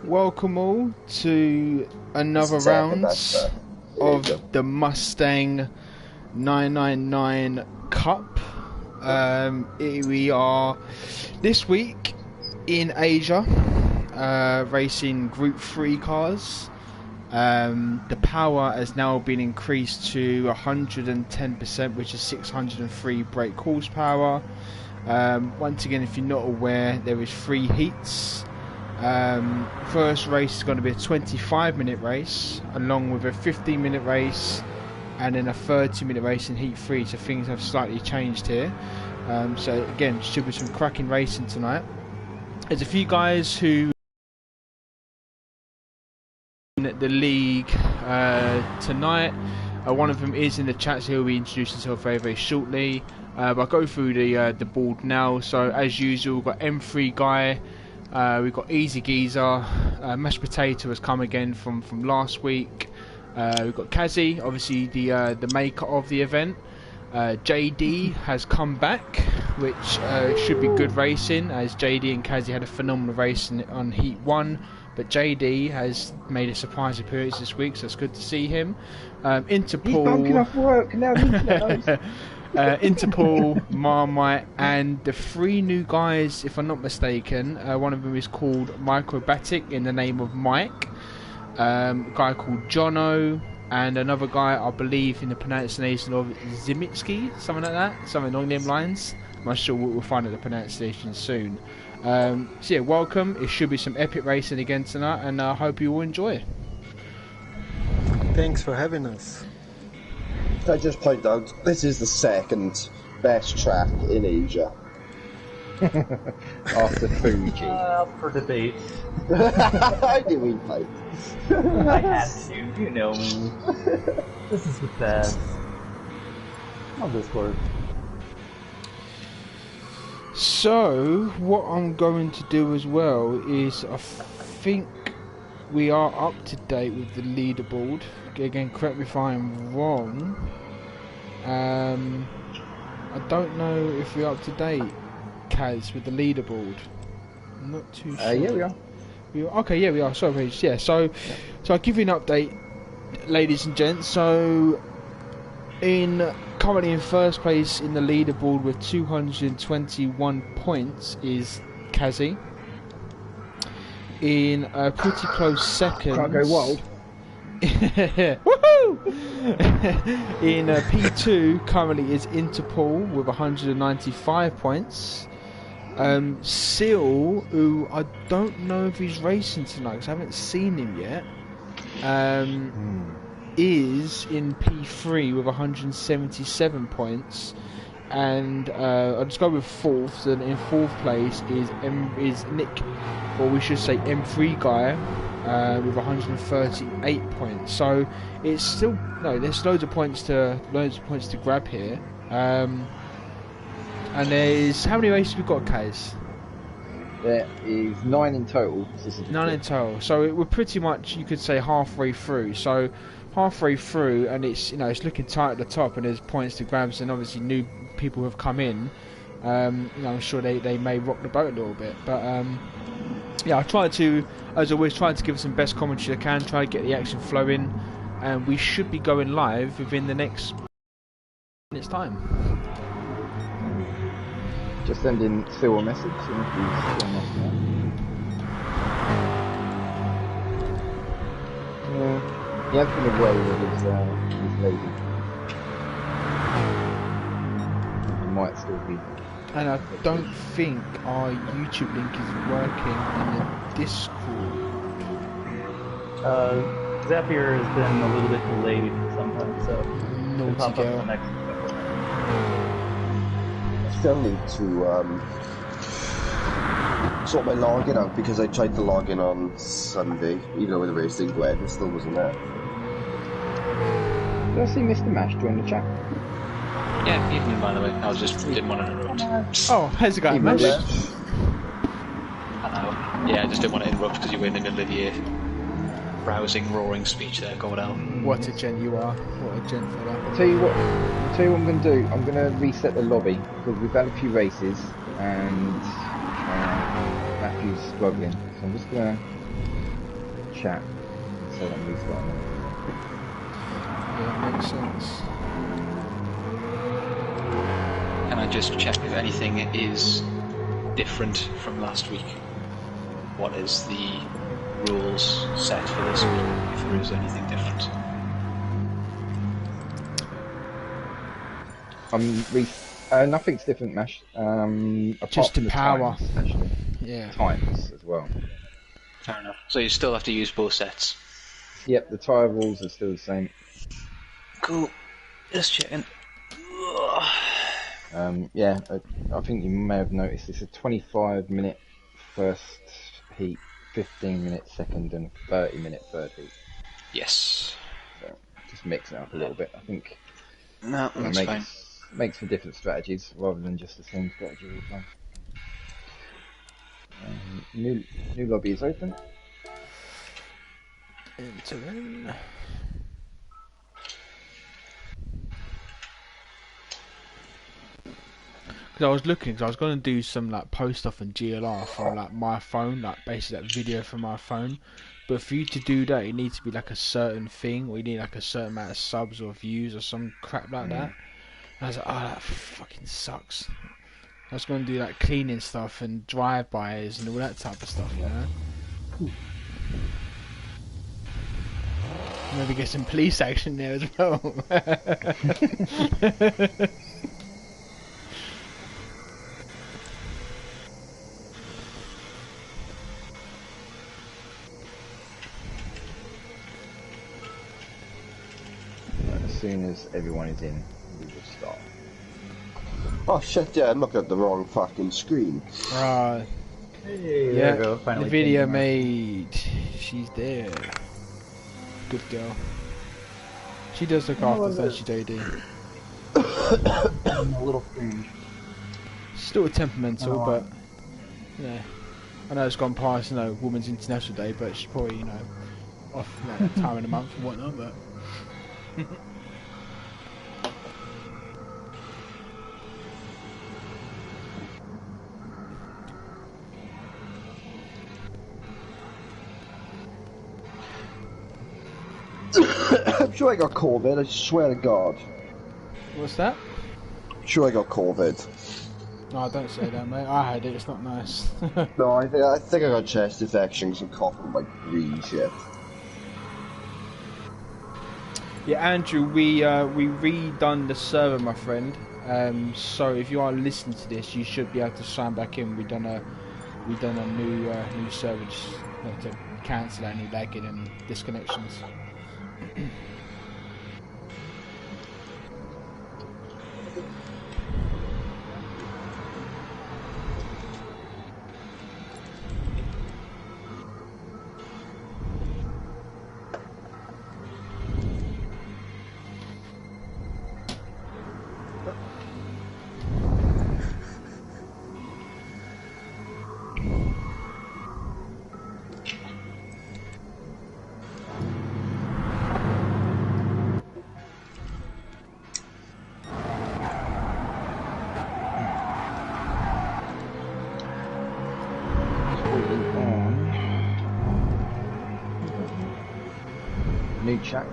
welcome all to another round of the Mustang 999 Cup. We are this week in Asia, racing Group 3 cars. The power has now been increased to 110%, which is 603 brake horsepower. Once again, if you're not aware, there is 3 heats. First race is going to be a 25-minute race, along with a 15-minute race, and then a 30-minute race in Heat 3. So things have slightly changed here. So again, should be some cracking racing tonight. There's a few guys who in the league tonight. One of them is in the chat, so he'll be introducing himself very, very shortly. But I'll go through the board now. So as usual, we've got M3 Guy, we've got Easy Geezer, Mashed Potato has come again from last week. We've got Kazi, obviously the maker of the event. JD has come back, which should be good racing, as JD and Kazi had a phenomenal race on Heat 1. But JD has made a surprise appearance this week, so it's good to see him. Interpol, he's bunking off work now. Interpol, Marmite, and the 3 new guys, if I'm not mistaken. One of them is called Microbatic in the name of Mike. A guy called Jono, and another guy, I believe, in the pronunciation of Zimitsky, something like that, something along them lines. I'm not sure, we'll find out the pronunciation soon. So yeah, welcome. It should be some epic racing again tonight, and I hope you all enjoy. Thanks for having us. I just point out, this is the second best track in Asia. After Fuji. Up for debate. I do we fight. I had to, you know me. This is the best. How does this work? So, what I'm going to do as well is, I think we are up to date with the leaderboard. Again, correct me if I'm wrong. I don't know if we're up to date, Kaz, with the leaderboard. I'm not too sure. Yeah, we are. Okay, yeah, we are. Sorry, yeah. So I'll give you an update, ladies and gents. So, currently in first place in the leaderboard with 221 points is Kazi. In a pretty close second. Can't go wild. Woohoo! In P2 currently is Interpol with 195 points. Seal, who I don't know if he's racing tonight because I haven't seen him yet, is in P3 with 177 points, and I'll just go with 4th. So in 4th place is Nick, or we should say M3 Guy, with 138 points. So it's still there's loads of points to grab here. And there's how many races we've got, Kaz? There is 9 in total. 9 in total. So we're pretty much, you could say, halfway through. So halfway through, and it's it's looking tight at the top, and there's points to grab, and obviously new people have come in. I'm sure they may rock the boat a little bit, but yeah, I try to, as always, try to give some best commentary I can, try to get the action flowing, and we should be going live within the next minutes time. Just sending Phil a message. He has been away with his lady. He might still be. And I don't think our YouTube link is working in the Discord. Zapier has been a little bit delayed sometimes, so Naughty pop up girl. the next couple. I still need to sort my login out because I tried to log in on Sunday, even though the racing went, it still wasn't there. Did I see Mr. Mash join the chat? Yeah, evening by the way. I didn't want to interrupt. Oh, how's it going, Mash? I know. Yeah, I just didn't want to interrupt because you were in the middle of your rousing, roaring speech there going on. What a gent you are. What a gent for that. I'll tell you what I'm going to do. I'm going to reset the lobby because we've had a few races and Matthew's struggling. So I'm just going to chat. So that we start. Yeah, makes sense. Can I just check if anything is different from last week? What is the rules set for this week, if there is anything different? Nothing's different, Mash. Apart Just from the the power. times, actually. Yeah. Times as well. Fair enough. So you still have to use both sets? Yep, the tyre rules are still the same. Cool. Just checking. Yeah, I think you may have noticed it's a 25-minute first heat, 15-minute second, and 30-minute third heat. Yes. So just mix it up a little bit. I think No, that's fine. makes for different strategies rather than just the same strategy all the time. New lobby is open. Into in. Because I was looking, because I was going to do some like post stuff on GLR from like my phone, like basically that video from my phone. But for you to do that, it needs to be like a certain thing, or you need like a certain amount of subs or views or some crap like that. And I was like, oh, that fucking sucks. I was going to do like cleaning stuff and drive-bys and all that type of stuff, you know. Maybe get some police action there as well. As soon as everyone is in, we will start. Oh shit, yeah, I'm looking at the wrong fucking screen. Right. Hey, Yeah, there we go. Finally the video changing made. She's there. Good girl. She does look after us, doesn't she, JD? a little strange. She's still temperamental, Oh. but yeah. I know it's gone past, you know, Women's International Day, but she's probably, you know, off like, time in a month and whatnot, but. I'm sure I got COVID, I swear to God. What's that? I'm sure I got COVID. No, don't say that, mate. I had it. It's not nice. No, I think I got chest infections and coughing like green shit. Yeah, Andrew, we redone the server, my friend. So if you are listening to this, you should be able to sign back in. We done a new server just to cancel any lagging and disconnections. New chat.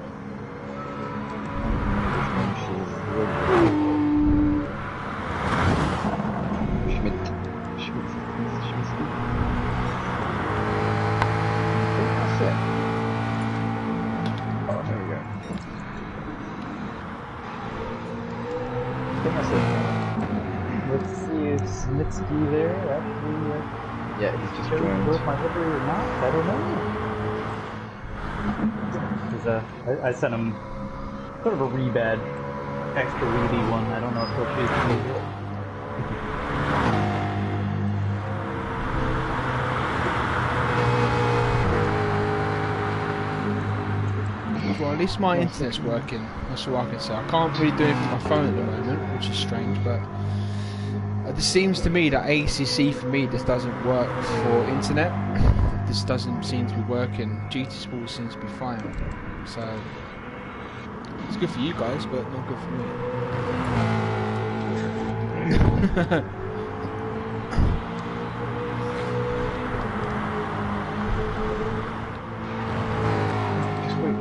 That's it. Oh, there we go. I think that's it. Let's see if Smitsky there actually Yeah, he's just shows joined. worth my livery or not. I don't know. Because I sent him sort of a rebad, extra weedy one. I don't know if he'll choose to use it. Well, at least my internet's working. That's all I can say. I can't really do anything with my phone at the moment, which is strange, but it seems to me that ACC for me just doesn't work for internet. This doesn't seem to be working. GT Sports seems to be fine, so it's good for you guys, but not good for me.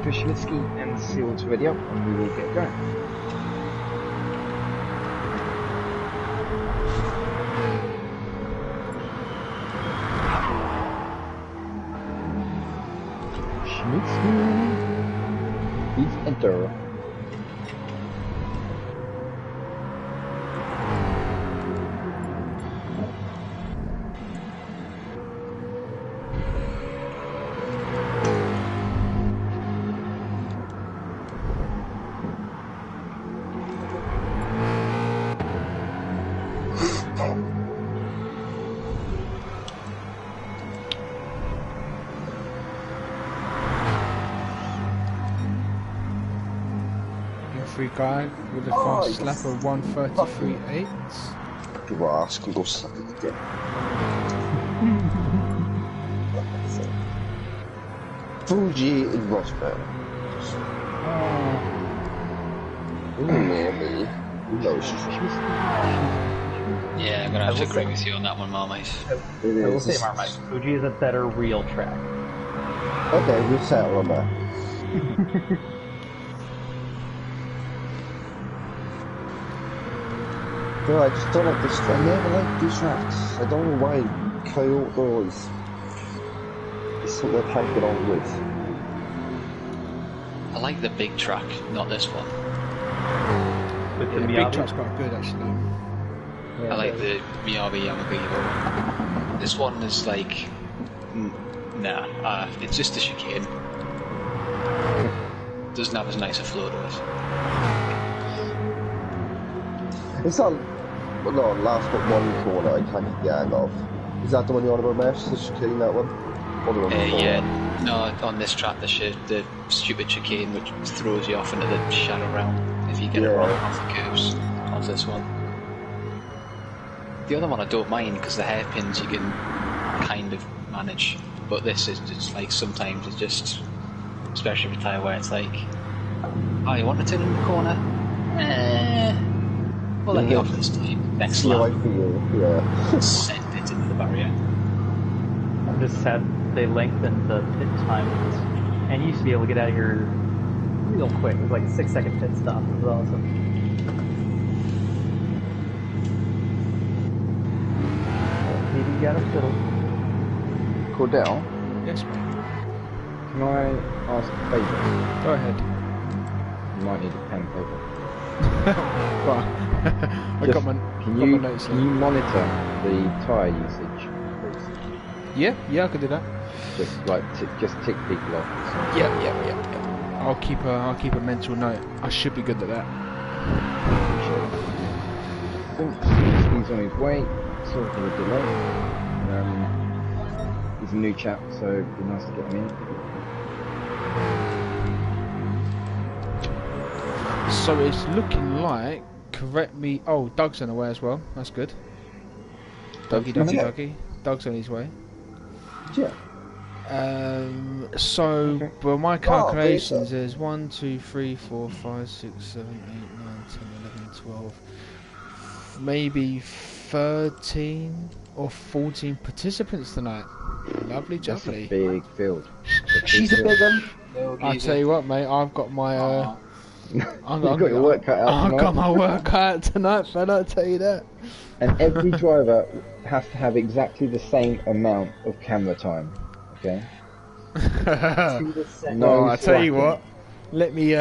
Kushlitzky and Seal's ready up, and we will get going. Schlitzky, please enter. Free guy with a fast lap of 1:33.8. Your ass can go suck it again. Fuji in Rosberg. Maybe. No, Yeah, I'm gonna have to agree with you on that one, Marmite. I will say, Marmite, Fuji is a better real track. Okay, we'll settle on that. No, I just don't like this. I never like these tracks. I don't know why. Kyoto is something I can't get on with. I like the big track, not this one. With the The big Miyabi. track's quite good actually. Yeah, I like the Miyabi Yamagibo. This one is like, nah, it's just a chicane. Doesn't have as nice a flow to it. It's not. Well, no, last but one corner I can't get the hang of. Is that the one you're on about, Mesh? The chicane, that one? Or the one before? Yeah, no, on this track, the stupid chicane which throws you off into the shadow realm if you get it wrong off the curves of this one. The other one I don't mind because the hairpins you can kind of manage, but this is just like sometimes it's just, especially with tyre wear, it's like, oh, you want to turn in the corner? We'll let you off this time. Next See how I lap, feel, yeah. send it into the barrier. I'm just sad they lengthened the pit times, and you used to be able to get out of here real quick. It was like a 6-second pit stop. It was awesome. Maybe you got a fiddle. Cordell, Yes, mate. can I ask a favour? Go ahead. You might need a pen and paper. Well, I got my Can got you my notes can here. you monitor the tyre usage, please? Yeah, I can do that. Just like just tick people off. Yeah. I'll keep a mental note. I should be good at that. He's on his way, sort of a delay. He's a new chap, so it'd be nice to get him in. So it's looking like, correct me, oh, Doug's on the way as well, that's good. Dougie. Doug's on his way. Yeah. So, by my calculations, there's 1, 2, 3, 4, 5, 6, 7, 8, 9, 10, 11, 12, maybe 13 or 14 participants tonight. Lovely That's a jubbly. big field. She's a big one. I tell you what, mate, I've got my You've got your work cut out I've tonight. got my work cut out tonight, fella, I'll tell you that. And every driver has to have exactly the same amount of camera time. Okay? No, I tell you slacking. what, let me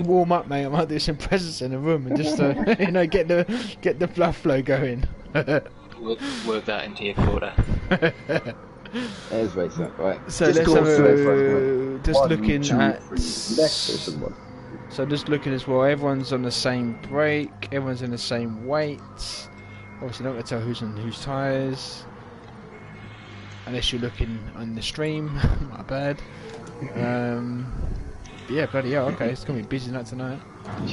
warm up, mate. I might do some presents in the room and just get the blood flow going. Work that into your quota. There's racer, right? So Just let's go have through it first, just One, looking 2, at 3. Next person one. so just looking as well. Everyone's on the same brake. Everyone's in the same weight. Obviously, not going to tell who's on whose tyres. Unless you're looking on the stream, my bad. Yeah, bloody hell, okay, it's going to be busy night tonight. Right,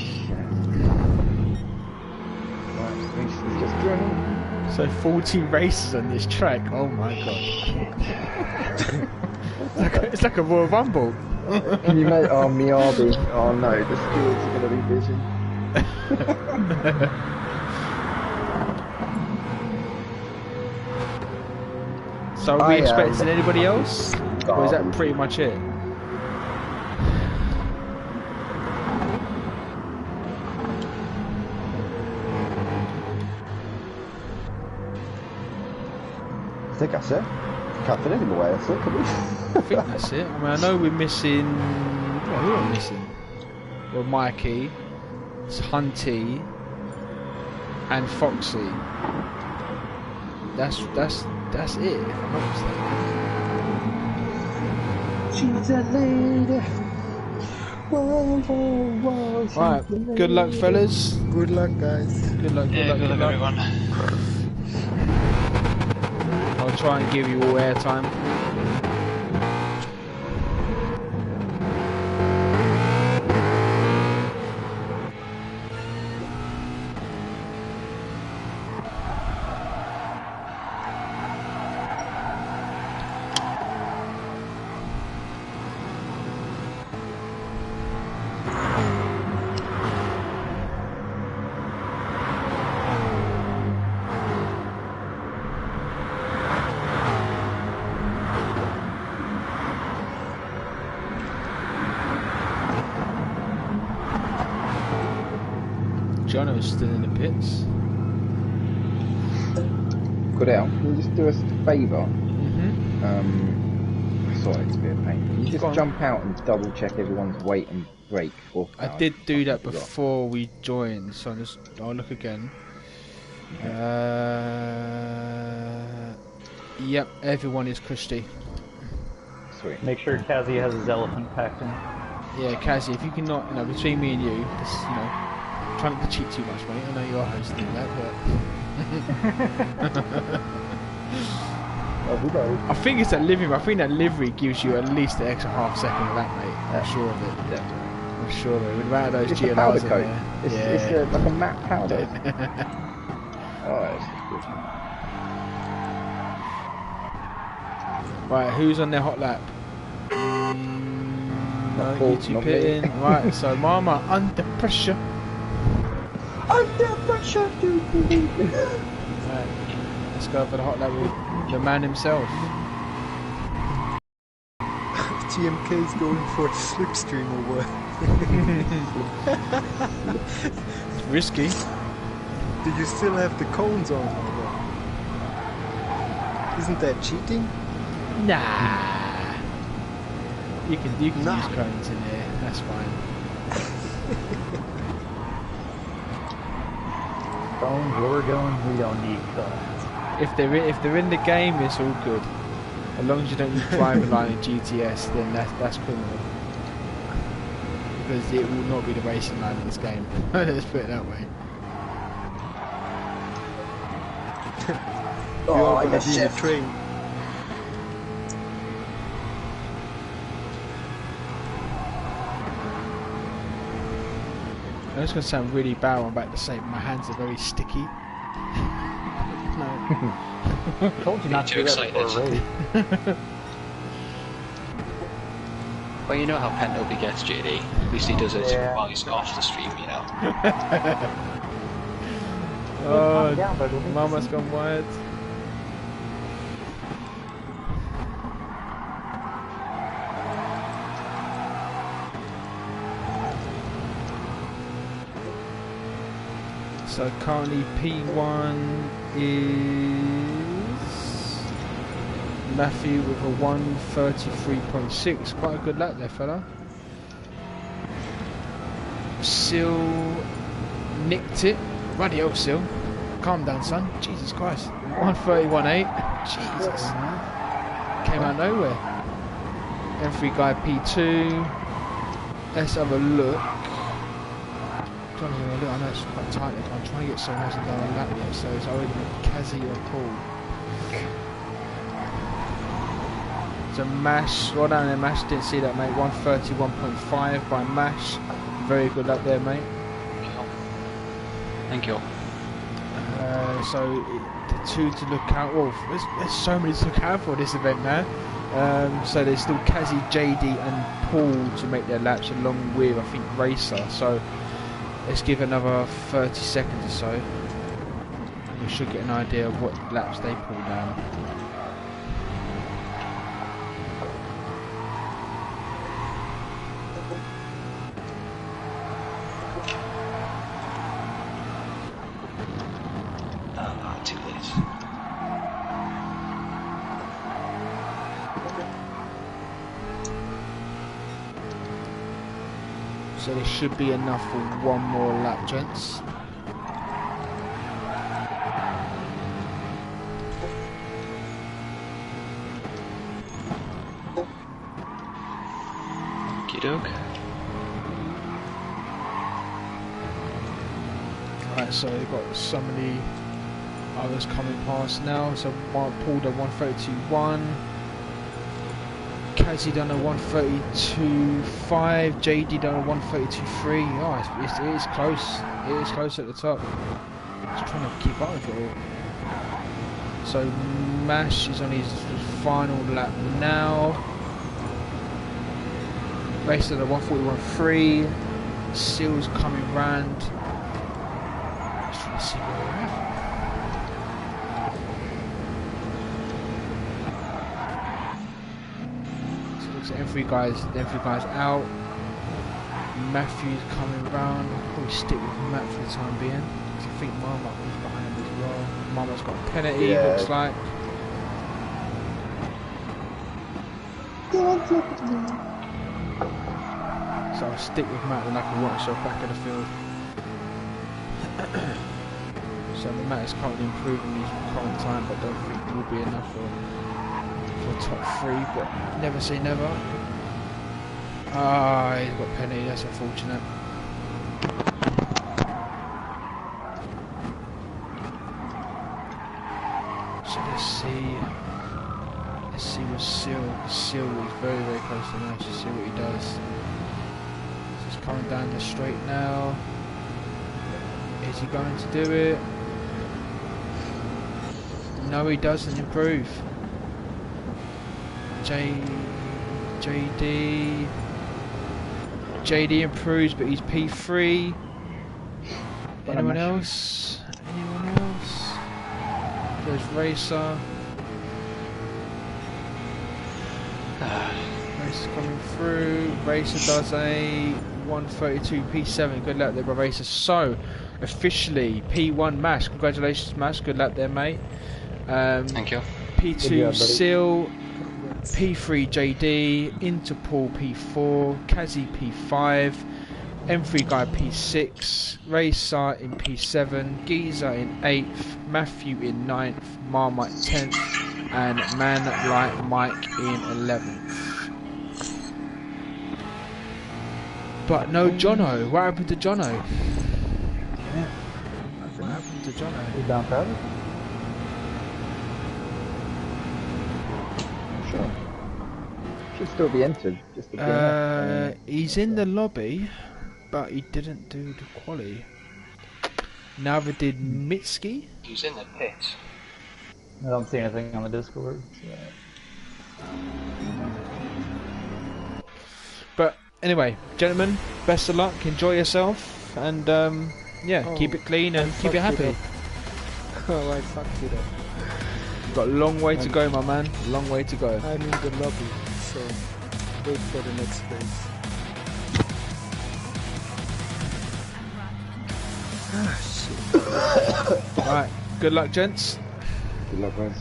he's just joining. So 40 races on this track, oh my god. it's like a Royal Rumble. Can you make Miyabi? Oh no, the stewards are going to be busy. So are we expecting anybody else? Or is that pretty much it? think that's it. Can't fit anything away, that's it, can we? I think that's it. I mean, I know we're missing. Well, who are we missing? Well, Mikey, it's Hunty, and Foxy. That's it. If I'm not mistaken. She's a lady. Right. Good luck, fellas. Good luck, guys. Good luck. Good luck, everyone. I'll try and give you all airtime. Jono's still in the pits. Good out. Can you just do us a favour? Mm-hmm. Sorry, it's a bit of pain. Can you just Go on. jump out and double check everyone's weight and brake? I did do that before we joined, so I'll look again. Yep, everyone is cushy. Sweet. Make sure Kazi has his elephant packed in. Yeah, Kazi, if you can not, between me and you, just, try not to cheat too much, mate. I know you are hosting that, but I think it's that livery. I think that livery gives you at least an extra half second of that, mate. I'm sure of it. Definitely. I'm sure of it. Without those It's a GLRs powder in coat. there. It's like a matte powder. Oh, that's good. Right, who's on their hot lap? No, you two not pit me. in. Right, so Mama under pressure. Under pressure, Right, let's go for the hot lap with the man himself. TMK's going for a slipstream or what? It's risky. Do you still have the cones on or what? Isn't that cheating? Nah. You can Nah. use cones in there. That's fine. Phones, where we're going, we don't need phones. If they're in the game, it's all good. As long as you don't use driving line in GTS, then that's criminal. Because it will not be the racing line in this game. Let's put it that way. You're Oh, I gonna missed be in it. a train. I'm just going to sound really bad. I'm about to say my hands are very sticky. No. I told you not to Too do that before a race. Well, you know how Pentobi gets, JD. At least he does it Yeah. while he's off the stream, Oh, down, but we'll Mama's gone wired. So currently P1 is Matthew with a 1:33.6. Quite a good lap there, fella. Sil nicked it. Bloody hell, Sil. Calm down, son. Jesus Christ. 1:31.8. Jesus. Came out of nowhere. M3 guy P2. Let's have a look. I know it's quite tight, but I'm trying to get someone else to go on lap yet, so it's either Kazi or Paul. So Mash, well done there Mash, didn't see that mate, 1:31.5 by Mash. Very good lap there mate. Thank you. So the two to look out, well there's so many to look out for this event now. So there's still Kazi, JD and Paul to make their laps along with I think Racer, so let's give another 30 seconds or so. We should get an idea of what laps they pull down. Too late. So there should be enough for one more lap, gents. Okey-doke. Right, so we've got so many others coming past now. So Paul done 132.1. Kazi done a 132.5. JD done a 132.3. Oh, it is close. It is close at the top. Just trying to keep up with it all. So Mash is on his final lap now. Race at the 141.3. Seal's coming round. Just trying to see where we're at. Every guy's out. Matthew's coming round. Probably stick with Matt for the time being. I think Marmot was behind him as well. Marmot's got a penalty, looks like. So I'll stick with Matt and I can watch myself back in the field. So the Matt is currently improving his current time, but I don't think it will be enough for top 3, but never say never. Ah, he's got penalty, that's unfortunate. So let's see what Seal is very, very close to now. Let's see what he does. So he's coming down the straight now. Is he going to do it? No, he doesn't improve. JD improves, but he's P3. Anyone else? Anyone else? There's Racer. Racer's coming through. Racer does a 132 P7. Good luck there, bro, Racer. So, officially, P1 Mash. Congratulations, Mash. Good luck there, mate. Thank you. P2 Seal. P3 JD, Interpol P4, Kazi P5, M3 Guy P6, Racer in P7, Giza in 8th, Matthew in 9th, Marmite 10th, and Man Like Mike in 11th. But no Jono. What happened to Jono? Yeah. What happened to Jono? He's down proud. Sure. Should still be entered. Just to he's in the lobby, but he didn't do the quali. Neither did Mitski. He's in the pit. I don't see anything on the Discord. But anyway, gentlemen, best of luck. Enjoy yourself, and yeah, keep it clean and keep it happy. Oh, I fucked it up. You've got a long way to go, my man. A long way to go. I'm in the lobby, so wait for the next race. Ah, shit. Alright, good luck, gents. Good luck, guys.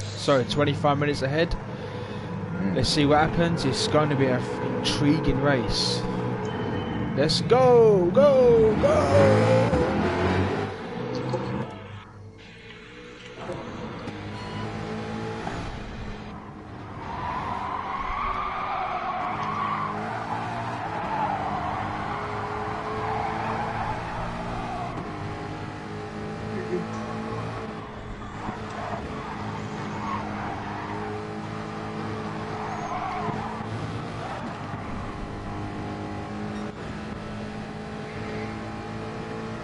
So, 25 minutes ahead. Let's see what happens. It's going to be an intriguing race. Let's go, go, go!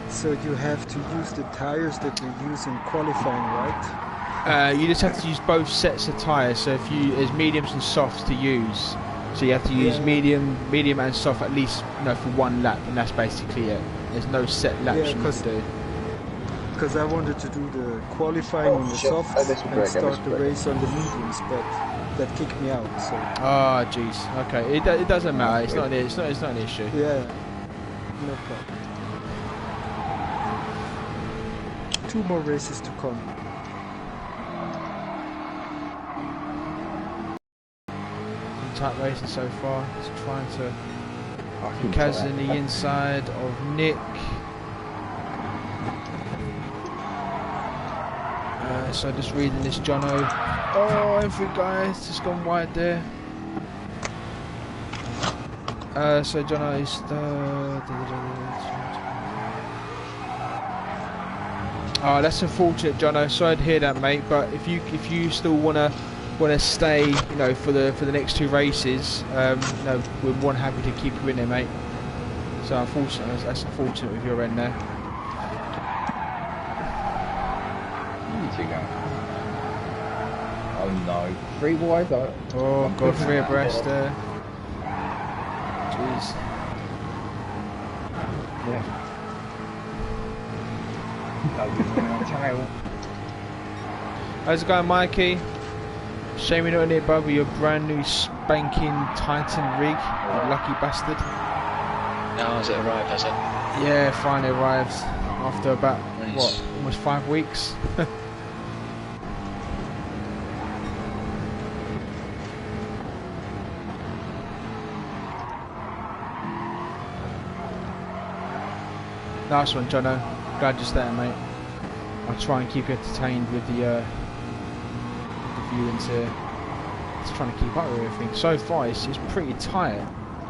So you have to use the tires that you use in qualifying, right? You just have to use both sets of tyres. So if there's mediums and softs to use. So you have to use medium and soft at least, for one lap, and that's basically it. There's no set laps you need to do. Because I wanted to do the qualifying on the softs and start the race on the mediums, but that kicked me out. So. Oh, jeez. Okay, it doesn't matter. It's not an issue. Yeah, no problem. 2 more races to come. tight racing so far. Just trying to Kaz in the inside of Nick. So just reading this, Jono. Oh, every guy's just gone wide there. So Jono is oh, that's unfortunate, Jono. Sorry to hear that, mate. But if you still wanna stay, you know, for the next 2 races, you know, we're more than happy to keep you in there, mate. So unfortunately, that's unfortunate with your end there. Oh no, 3 wide. Oh god, 3 abreast there. Jeez. Yeah. How's it going, Mikey? Shame you're not in here, bud, with your brand new spanking Titan rig, you lucky bastard. Now has it arrived, has it? Yeah, finally arrived after about, nice. what, almost 5 weeks? Nice one, Jono. Glad you're there, mate. I'll try and keep you entertained with the viewings here. Just trying to keep up with everything. So far, it's pretty tight,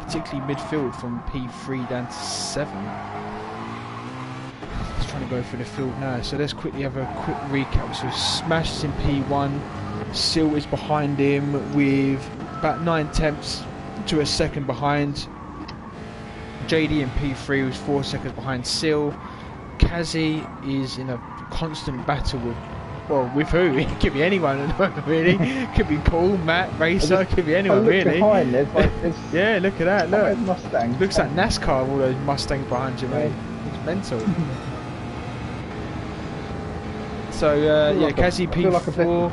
particularly midfield from P3 down to 7. Just trying to go through the field now. So let's quickly have a quick recap. So Smash is in P1. Sil is behind him with about 9 tenths to a second behind. JD in P3 was 4 seconds behind Sil. Kazi is in a constant battle with, well, with who? It could be anyone at the moment, really. Could be Paul, Matt, Racer, could be anyone, really. Behind, there's yeah, look at that, look. Mustang. Looks like NASCAR, all those Mustangs behind you, mate. It's mental. So, yeah, Kazi P4.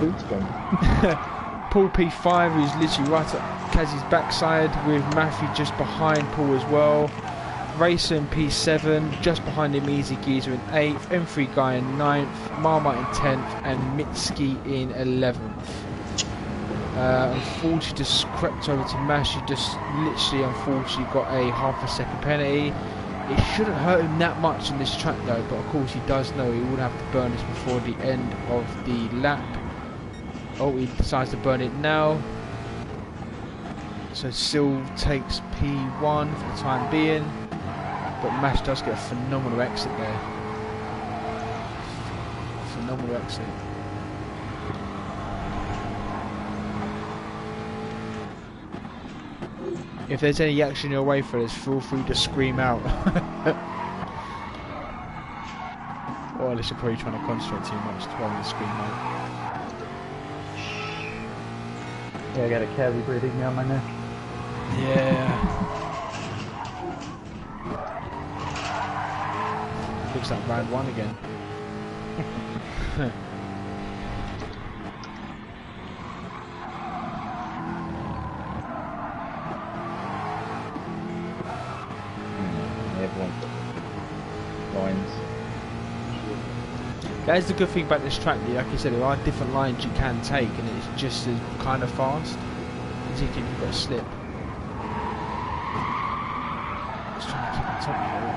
Paul P5, who's literally right at Kazi's backside, with Matthew just behind Paul as well. Racer in P7, just behind him Easy Geezer in 8th, M3 Guy in 9th, Marmite in 10th, and Mitski in 11th. Unfortunately, just crept over to Mash. He just literally, unfortunately, got a half a second penalty. It shouldn't hurt him that much in this track though, but of course he does know he would have to burn this before the end of the lap. Oh, he decides to burn it now. So Sil takes P1 for the time being, but Mash does get a phenomenal exit there. Phenomenal exit. If there's any action your way for this, feel free to scream out. Or unless you're probably trying to concentrate too much to rather than scream out. Yeah, I got a Kazi breathing down my neck. Yeah. Looks like round 1 again. Everyone's got lines. That's the good thing about this track, like you said, there are different lines you can take and it's just as kind of fast as if you've got a slip. Just trying to keep on top of it.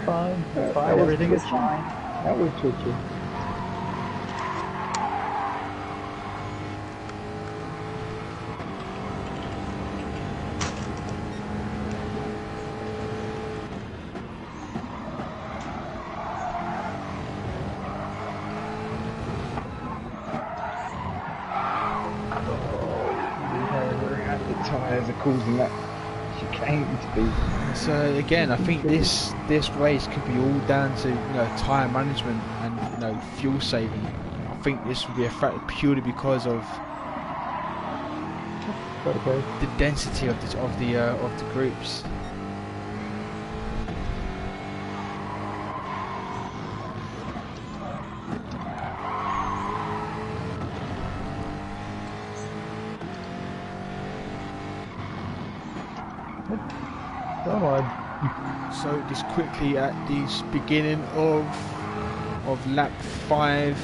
Fine, fine, everything is fine. That was tricky. The tyres are causing that chicane to be. So again, I think this race could be all down to tyre management and fuel saving. I think this would be a factor purely because of the density of the groups. Come on. So just quickly at the beginning of lap 5,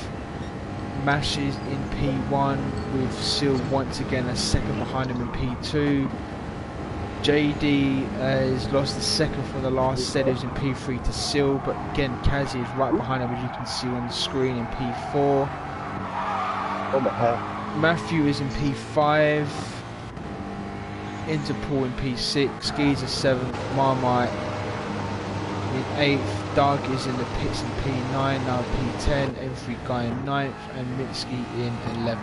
Mash is in P1 with Seal once again a second behind him in P2. JD has lost the second from the last set, who's in P3 to Seal, but again Kazi is right behind him, as you can see on the screen, in P4. Matthew is in P5, Interpol in P6, Geezer 7th, Marmite in 8th, Doug is in the pits in P9, now P10, M3 Guy in 9th, and Mitski in 11th.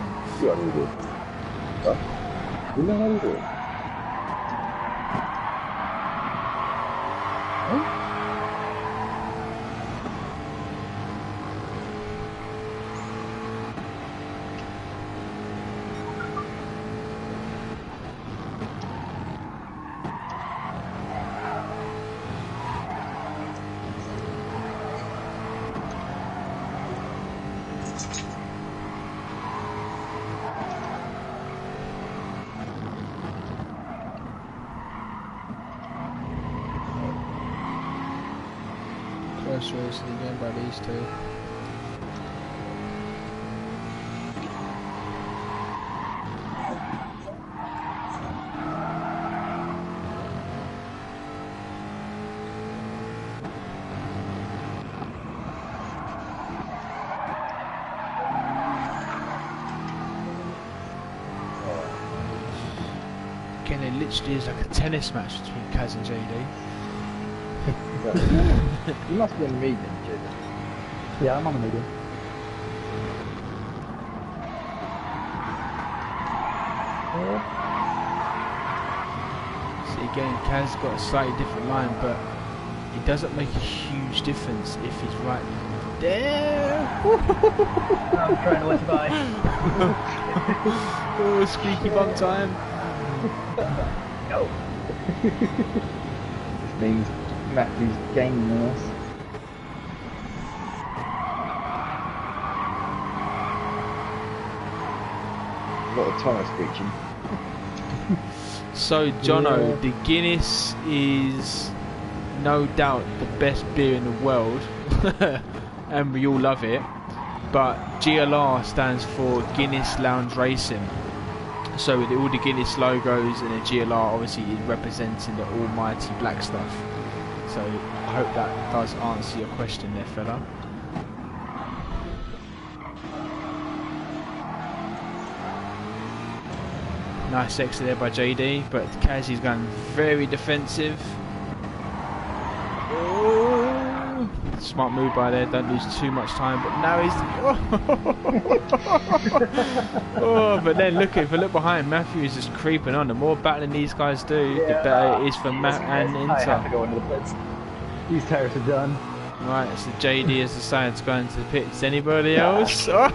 First racing again by these two. Again, it literally is like a tennis match between Kaz and JD. You must be on the medium, JD. Yeah, I'm on the medium. See, again, Kaz got a slightly different line, but it doesn't make a huge difference if he's right there. I'm trying to let you by. Oh, squeaky bum time. Go. This means Matthew's gaining on us. A lot of tyre screeching. So, Jono, the Guinness is no doubt the best beer in the world, and we all love it. But GLR stands for Guinness Lounge Racing. So with all the Guinness logos and the GLR obviously is representing the almighty black stuff. So I hope that does answer your question there, fella. Nice exit there by JD, but Kazi's going very defensive. Oh, smart move by there, don't lose too much time, but now he's... Oh, but then look, if I look behind, Matthew is just creeping on. The more battling these guys do, the better it is for Matt and Inter. I have to go into the pits. These tires are done. Right, so JD has decided to go into the pits. Anybody else? Oh. I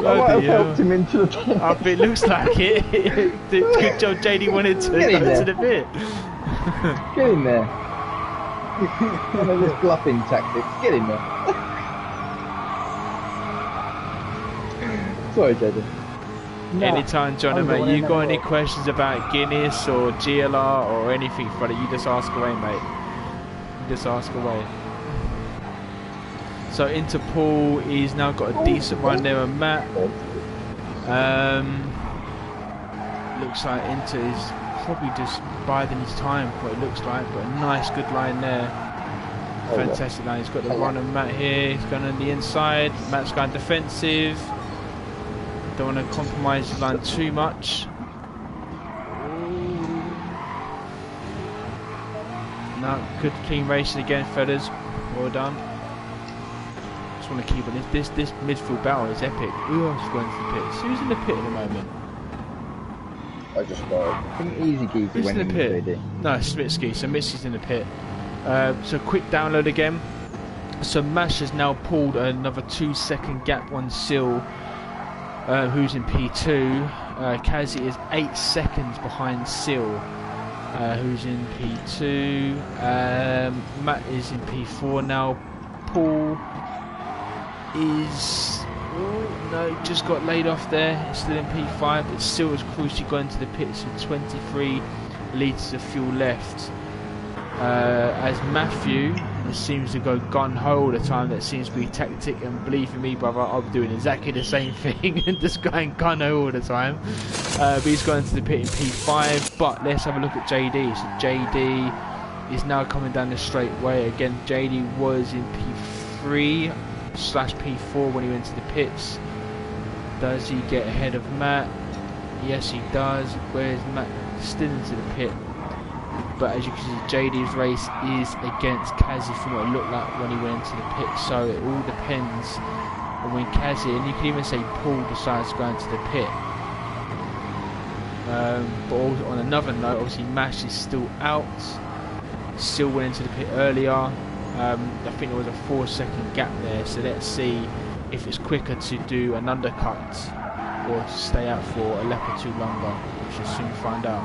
might have helped him into the pit. Oh, it looks like it. Good job JD wanted to go into the pit. Get in there. One of his bluffing tactics. Get in there. Sorry, JD. Anytime, John, mate, you got any questions about Guinness or GLR or anything, brother, you just ask away, mate. You just ask away. So Interpol, he's now got a decent one there on Matt. Looks like Inter is probably just biding his time, what it looks like, but a nice good line there. Fantastic line. He's got the run on Matt here, he's going on the inside, Matt's going defensive. Don't want to compromise the line too much. No, good clean racing again, fellas. Well done. Just want to keep it. This midfield battle is epic. Who else is going to the pits? Who's in the pit at the moment? I just know. I think Easy Geezy Who's went in the pit? JD. No, it's Mitski. So Mitski's in the pit. So quick download again. So Mash has now pulled another 2-second gap on Seal. Who's in P2. Kazi is 8 seconds behind Seal, who's in P2. Matt is in P4 now. Paul is No, just got laid off there. It's still in P5. It's still as crucially gone into the pits with 23 litres of fuel left. As Matthew seems to go gun-ho all the time, that seems to be tactic, and believe me brother, I'm doing exactly the same thing and just going gun-ho all the time. But he's going to the pit in P5. But let's have a look at JD. So JD is now coming down the straight way again. JD was in P3 / P4 when he went to the pits. Does he get ahead of Matt? Yes he does. Where's Matt? Still into the pit. But as you can see, JD's race is against Kazi from what it looked like when he went into the pit. So it all depends on when Kazi, and you can even say Paul, decides to go into the pit. But also on another note, obviously Mash is still out. Still went into the pit earlier. I think there was a 4-second gap there. So let's see if it's quicker to do an undercut or to stay out for a lap or two longer. We shall soon find out.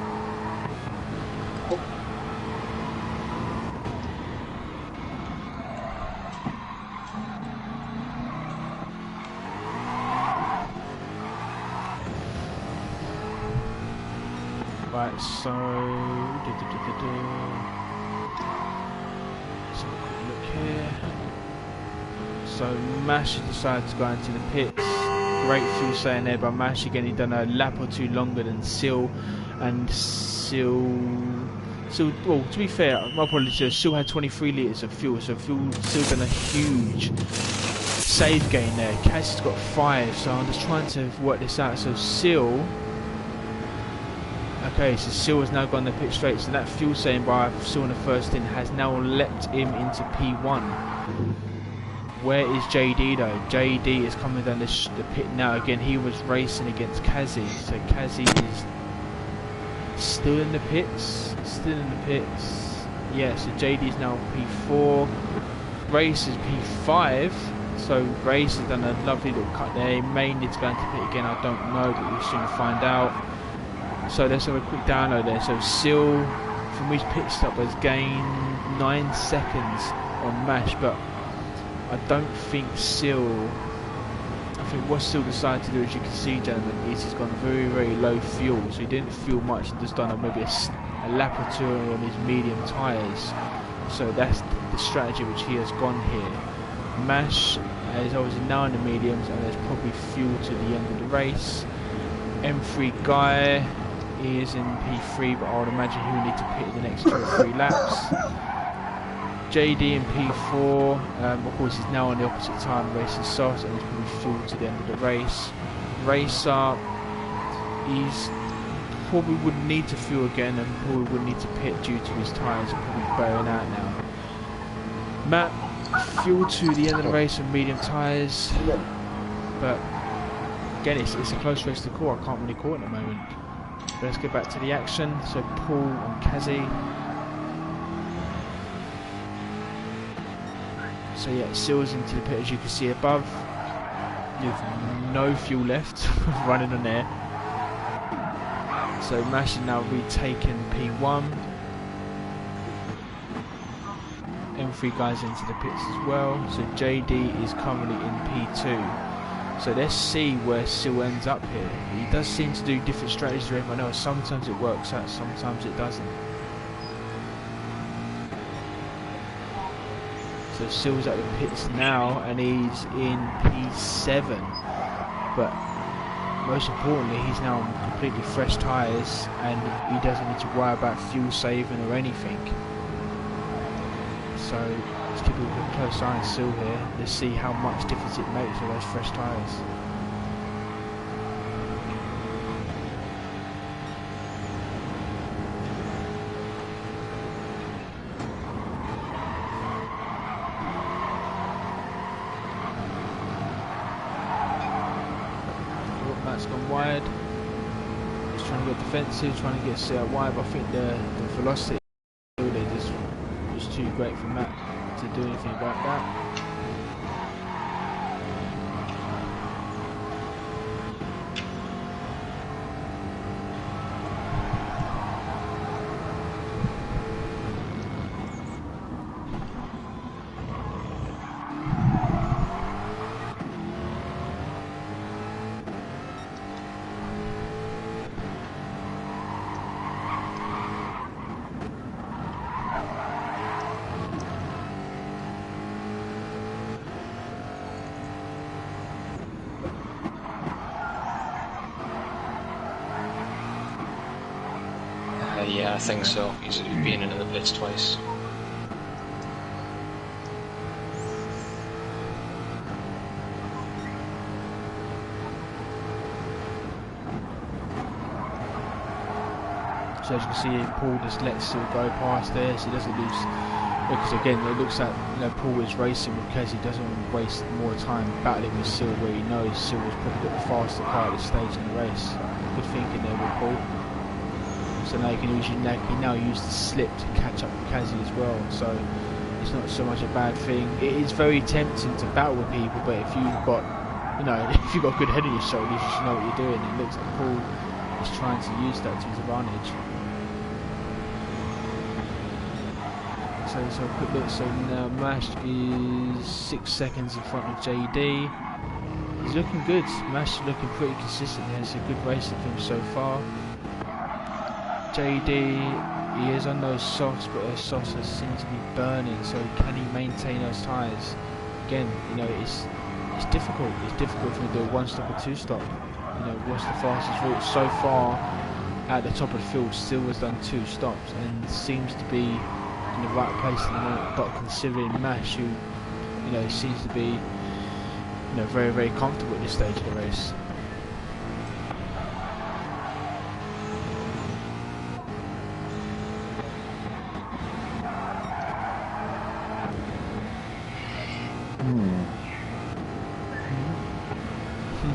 Right, so let's have a quick look here. So Mash decided to go into the pits. Great fuel saying there by Mash. Again, he done a lap or two longer than Sil, and Sil, well, to be fair, my apologies, Sil had 23 litres of fuel, so Sil done a huge save gain there. Cassie's got 5, so I'm just trying to work this out. So Sil. Okay, so Sil has now gone the pit straight, so that fuel saving by Sil in the first stint has now leapt him into P1. Where is JD though? JD is coming down the pit now. Again, he was racing against Kazi, so Kazi is still in the pits. Still in the pits. Yeah, so JD is now P4. Race is P5. So Race has done a lovely little cut there. He may need to go into pit again, I don't know, but we'll soon find out. So let's have a quick download there. So Sil from his pit stop has gained 9 seconds on Mash, but I don't think Sil. I think what Sil decided to do, as you can see, gentlemen, is he's gone very, very low fuel. So he didn't fuel much and just done maybe a lap or two on his medium tyres. So that's the strategy which he has gone here. Mash is obviously now in the mediums, and there's probably fuel to the end of the race. M3 Guy is in P3, but I would imagine he will need to pit the next 2 or 3 laps. JD in P4, of course he's now on the opposite time, racing soft, and he's probably fueled to the end of the race. Racer, he's probably wouldn't need to fuel again, and probably wouldn't need to pit due to his tyres are probably burning out now. Matt, fuel to the end of the race with medium tyres, but again it's a close race to call. I can't really call it at the moment. But let's get back to the action. So Paul and Kazi. So yeah, Sil's into the pit as you can see above. With no fuel left running on there. So Mash is now retaken P1. M3 guys into the pits as well. So JD is currently in P2. So let's see where Sil ends up here. He does seem to do different strategies to everyone else. Sometimes it works out, sometimes it doesn't. So Sil's at the pits now, and he's in P7. But most importantly, he's now on completely fresh tyres, and he doesn't need to worry about fuel saving or anything. So let's keep a close eye on Sil here. Let's see how much difference it makes with those fresh tyres. That's gone wide. He's trying to get defensive, trying to get Sil out wide, but I think the velocity is too great for Matt to do anything about that. Yeah, I think so. He's been into the pits twice. So as you can see, Paul just lets it go past there, so he doesn't lose. Because again, it looks like Paul is racing because he doesn't want to waste more time battling with Sil, where he knows Sil was probably got the faster part of the stage in the race. Good thinking there with Paul. So now you can now use the slip to catch up with Kazi as well. So it's not so much a bad thing. It is very tempting to battle with people, but if you've got, if you've got a good head on your shoulders, you should know what you're doing. It looks like Paul is trying to use that to his advantage. So a quick look. So now Mash is 6 seconds in front of JD. He's looking good. Mash is looking pretty consistent here. It's a good racing for him so far. JD, he is on those softs, but those softs seem to be burning. So can he maintain those tyres? Again, it's difficult. It's difficult for him to do a 1-stop or 2-stop. What's the fastest route so far? At the top of the field, still has done 2 stops and seems to be in the right place at the moment. But considering Mash, who seems to be very, very comfortable at this stage of the race.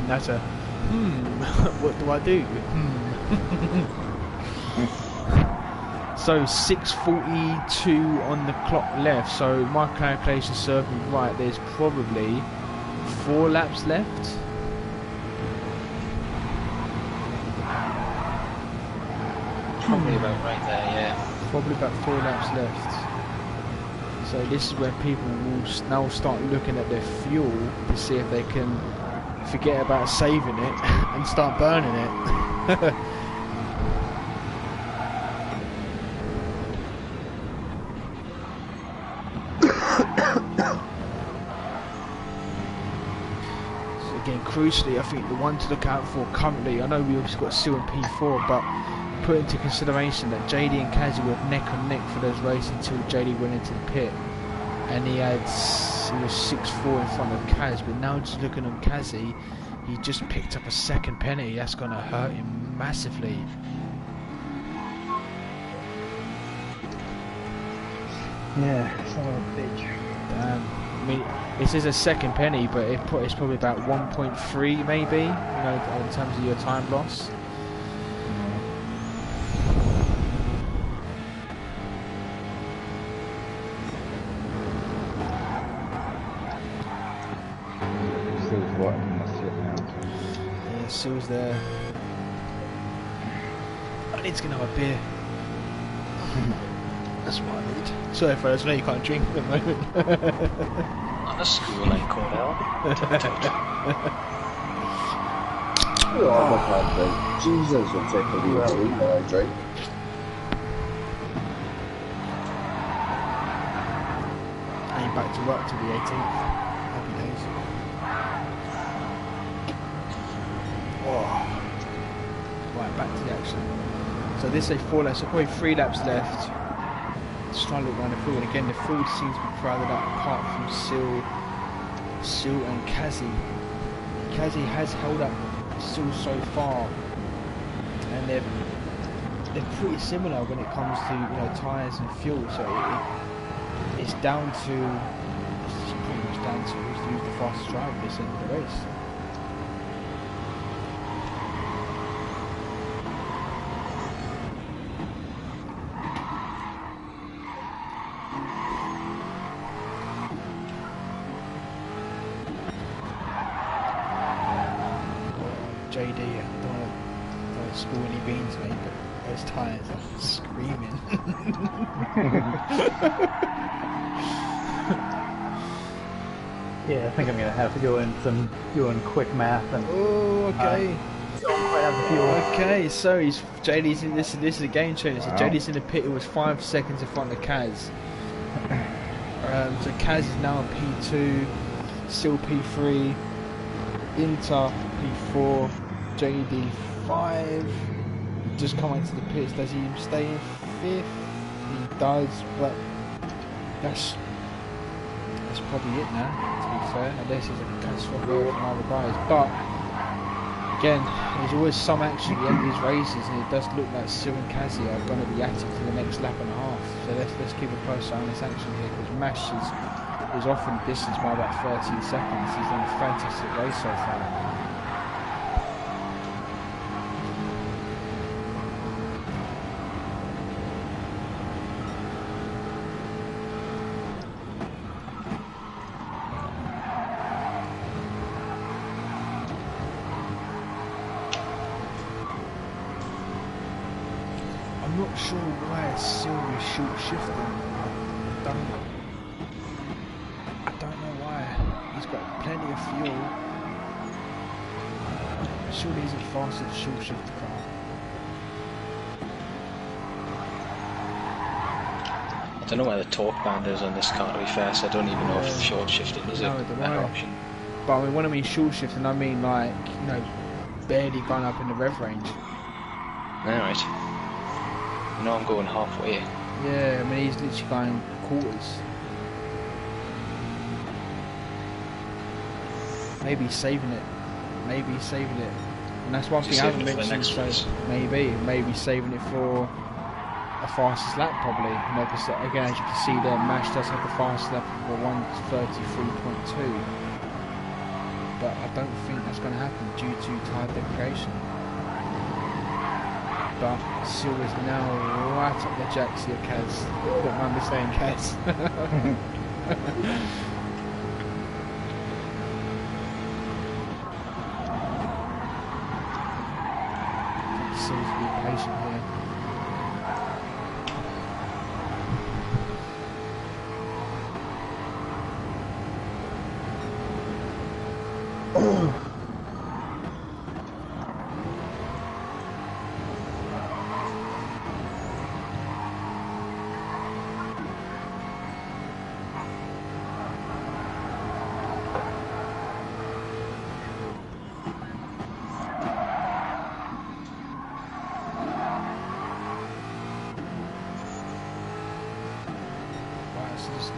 That's a what do I do? So 6:42 on the clock left. So my calculations serve me right. There's probably 4 laps left. Probably about right there, yeah. Probably about 4 laps left. So this is where people will now start looking at their fuel to see if they can forget about saving it and start burning it. So again, crucially, I think the one to look out for currently, I know we also got Sil and P4, but put into consideration that JD and Kazi were neck and neck for those races until JD went into the pit, and he was 6-4 in front of Kaz. But now just looking on Kazi, he just picked up a second penalty. That's going to hurt him massively. Yeah, son of a bitch. Damn. I mean, this is a second penny, but it's probably about 1.3 maybe, in terms of your time loss. Yeah, Sil's there. I need to get another beer. That's what I need. Sorry fellas, I know you can't drink at the moment. On a school like Cornell. Oh, I can't drink. Jesus, will take a little drink when I drink. I ain't back to work till the 18th. Happy days. Oh. Right, back to the action. So this is 4 laps, so probably 3 laps left. Just trying to look around the field, and again the field seems to be crowded up apart from Sil and Kazi. Kazi has held up Sil so far, and they're pretty similar when it comes to tyres and fuel. So it's down to pretty much down to who's the fastest driver at this end of the race. JD, I don't want to spill any beans, mate, but those tyres are screaming. Yeah, I think I'm gonna have to go in quick math and. Oh, okay. Don't quite have the fuel. Okay, so JD's in this is a game changer. So JD's in the pit. It was 5 seconds in front of Kaz. So Kaz is now on P2, still P3, Inter P4, JD 5. just come into the pits. Does he stay in 5th? He does, but that's probably it now, to be fair, unless there's a catastrophic error from other guys. But again, there's always some action at the end of these races, and it does look like Sil and Kazi are going to be at it for the next lap and a half. So let's keep a close eye on this action here, because Mash is off in distance by about 13 seconds. He's done a fantastic race so far. I'm not sure why Sil is short shifting. I don't know why. He's got plenty of fuel. Surely he's a faster short shift car. I don't know where the torque band is on this car, to be fair, so I don't even know if short shifting is a better option. But I mean, when I mean short shifting, I mean like, you know, barely gone up in the rev range. Alright. You know, I'm going halfway. Yeah, I mean, he's literally going quarters. Maybe he's saving it. Maybe he's saving it. And that's one thing I haven't mentioned, so maybe saving it for a fastest lap probably. You know, because again, as you can see there, Mash does have the fastest lap for 1:33.2. But I don't think that's going to happen due to tyre degradation. But Sil is now right up the jacks here, Kaz. Don't mind me saying Kaz. Sil's being patient here.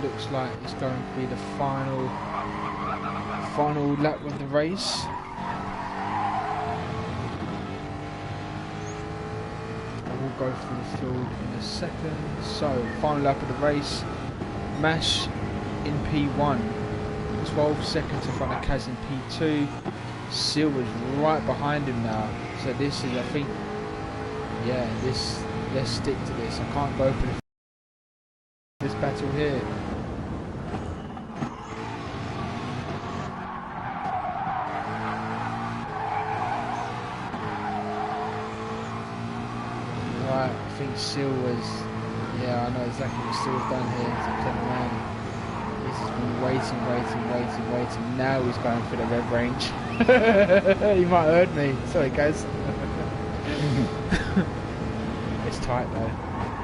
Looks like it's going to be the final lap of the race. We'll go through the field in a second. So, final lap of the race. Mash in P1, 12 seconds in front of Kaz in P2. Sil was right behind him now. So this is, I think, yeah, let's stick to this. I can't go for this battle here. Right, I think Sil was, yeah, I know exactly what Sil's done here. He's a clever man. He's just been waiting. Now he's going for the rev range. He might have heard me. Sorry guys. It's tight though.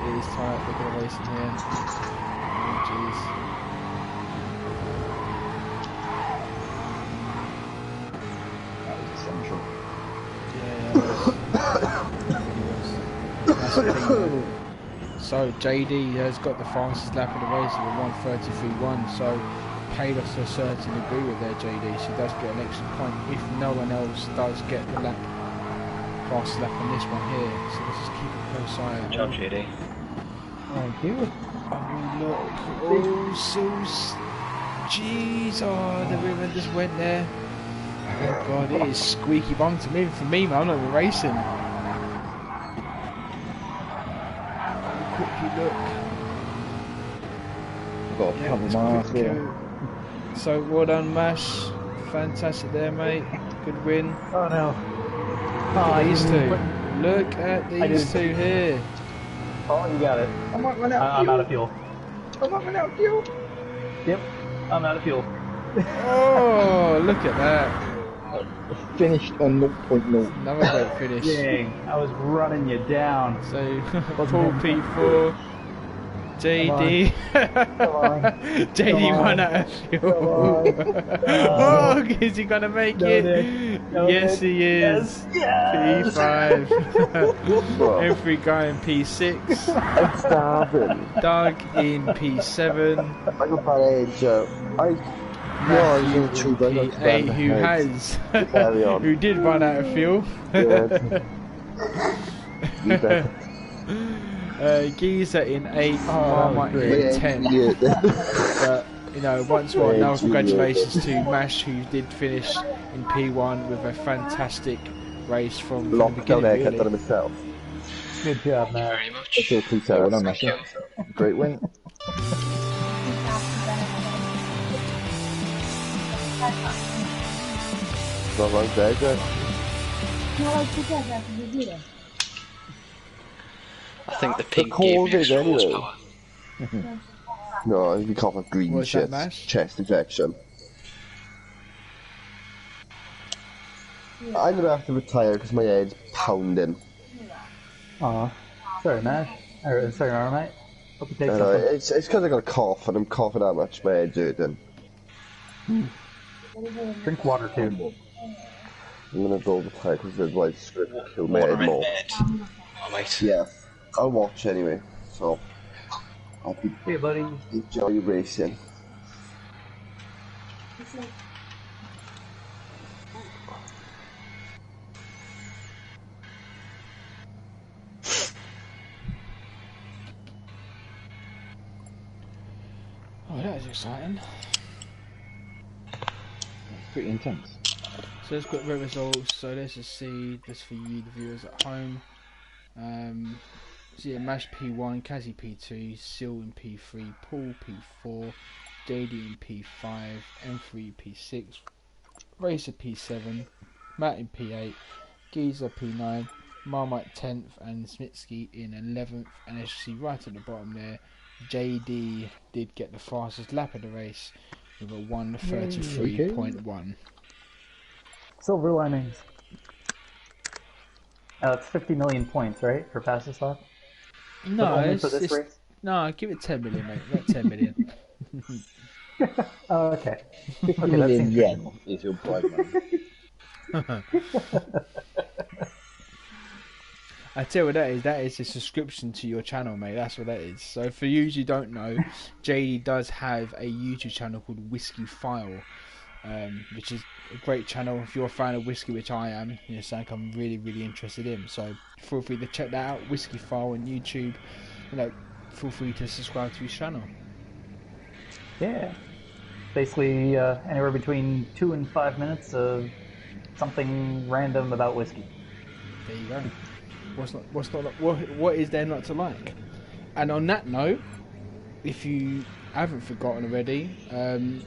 It is tight. Look at the racing here. Oh jeez. That was essential. Yeah, it was. So JD has got the fastest lap of the race with 1:33.1. So paid us to a certain degree with there, JD. She does get an extra point if no one else does get the fastest lap on this one here. So let's just keep a close eye. Good job, JD. Thank you. Oh look! Oh, Sil's. Jeez! Oh, the ribbon just went there. Oh god, it is squeaky bum to me. For me, man, I'm not even racing. Quickly look. I've got a couple miles here. So well done, Mash. Fantastic there, mate. Good win. Oh no. Look at these two. Look at these two here. Oh, you got it. I might run out of I'm fuel. out of fuel. I might run out of fuel. Yep, I'm out of fuel. Oh, look at that. Finished on 0.0. Another great finish. Dang, I was running you down. So, full P4. JD. JD 1 out of fuel. Oh, is he gonna make it? Yes, he is. Yes. P5. M3 guy in P6. I'm starving. Doug in P7. I got bad age. Matthew in P8, who has, who did run out of fuel. Geezer in 8, Marmite in 10. But, you know, once more, now congratulations to Mash, who did finish in P1 with a fantastic race from the beginning. Really. Done himself. Good job, man. Very much. Well done, Mash. Great win. Not long day, Jack. I think the pink gave me extra horsepower. No, you can't have green What's shit. that, Mash? Chest infection. I'm gonna have to retire because my head's pounding. Aw. Sorry, Mash. Or, sorry, Marmite. Hope you take something. It's because I got a cough and I'm coughing that much. My head's hurting. Drink water too. I'm gonna go retire because otherwise it's gonna kill my head more. Oh, mate. Yeah, I'll watch anyway. So I'll be Hey, buddy. enjoy your racing. Oh, that was exciting. Pretty intense. So let's got the results. So let's just see this for you, the viewers at home. So yeah, Mash P1, Kazi P2, Seal in P3, Paul P4, JD in P5, M3 P6, Racer P7, Matt in P8, Geezer P9, Marmite 10th, and Smitsky in 11th. And as you see right at the bottom there, JD did get the fastest lap of the race with a 1:33.1. Silver linings. It's 50 million points, right, for fastest lap? No, for this race? No, give it 10 million, mate. Not 10 million. Oh, okay. 50 Okay, that million seems yen is your prize money. I tell you what that is a subscription to your channel, mate. That's what that is. So for you who don't know, JD does have a YouTube channel called Whiskey File, which is a great channel. If you're a fan of whiskey, which I am, you know, something I'm really, really interested in. So feel free to check that out, Whiskey File on YouTube. You know, feel free to subscribe to his channel. Yeah. Basically, anywhere between 2 and 5 minutes of something random about whiskey. There you go. What is there not to like? And on that note, if you haven't forgotten already, the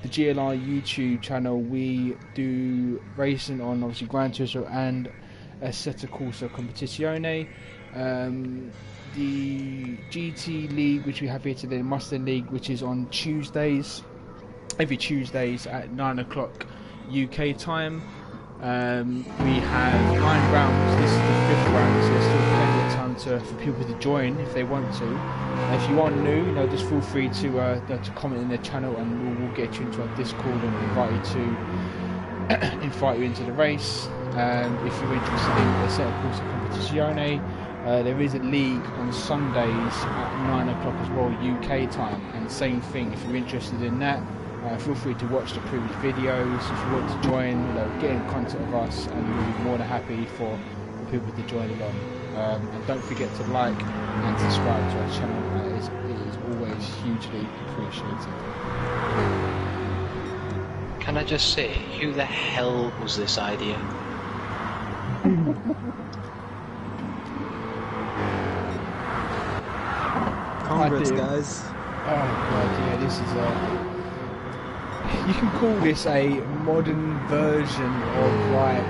GLR YouTube channel, we do racing on obviously Gran Turismo and Assetto Corsa Competizione. The GT League, which we have here today, the Mustang League, which is on Tuesdays, every Tuesdays at 9 o'clock UK time. We have 9 rounds. This is the 5th round, so there's still plenty of time for people to join if they want to. If you are new, you know, just feel free to comment in the channel, and we'll get you into our Discord and invite you into the race. If you're interested in the Assetto Corsa Competizione, there is a league on Sundays at 9 o'clock as well UK time, and same thing if you're interested in that. Feel free to watch the previous videos. If you want to join, you know, get in contact with us, and we'll be more than happy for people to join along. And don't forget to like and subscribe to our channel. It is always hugely appreciated. Can I just say, who the hell was this idea? Congrats, guys. Oh god, yeah, this is you can call this a modern version of like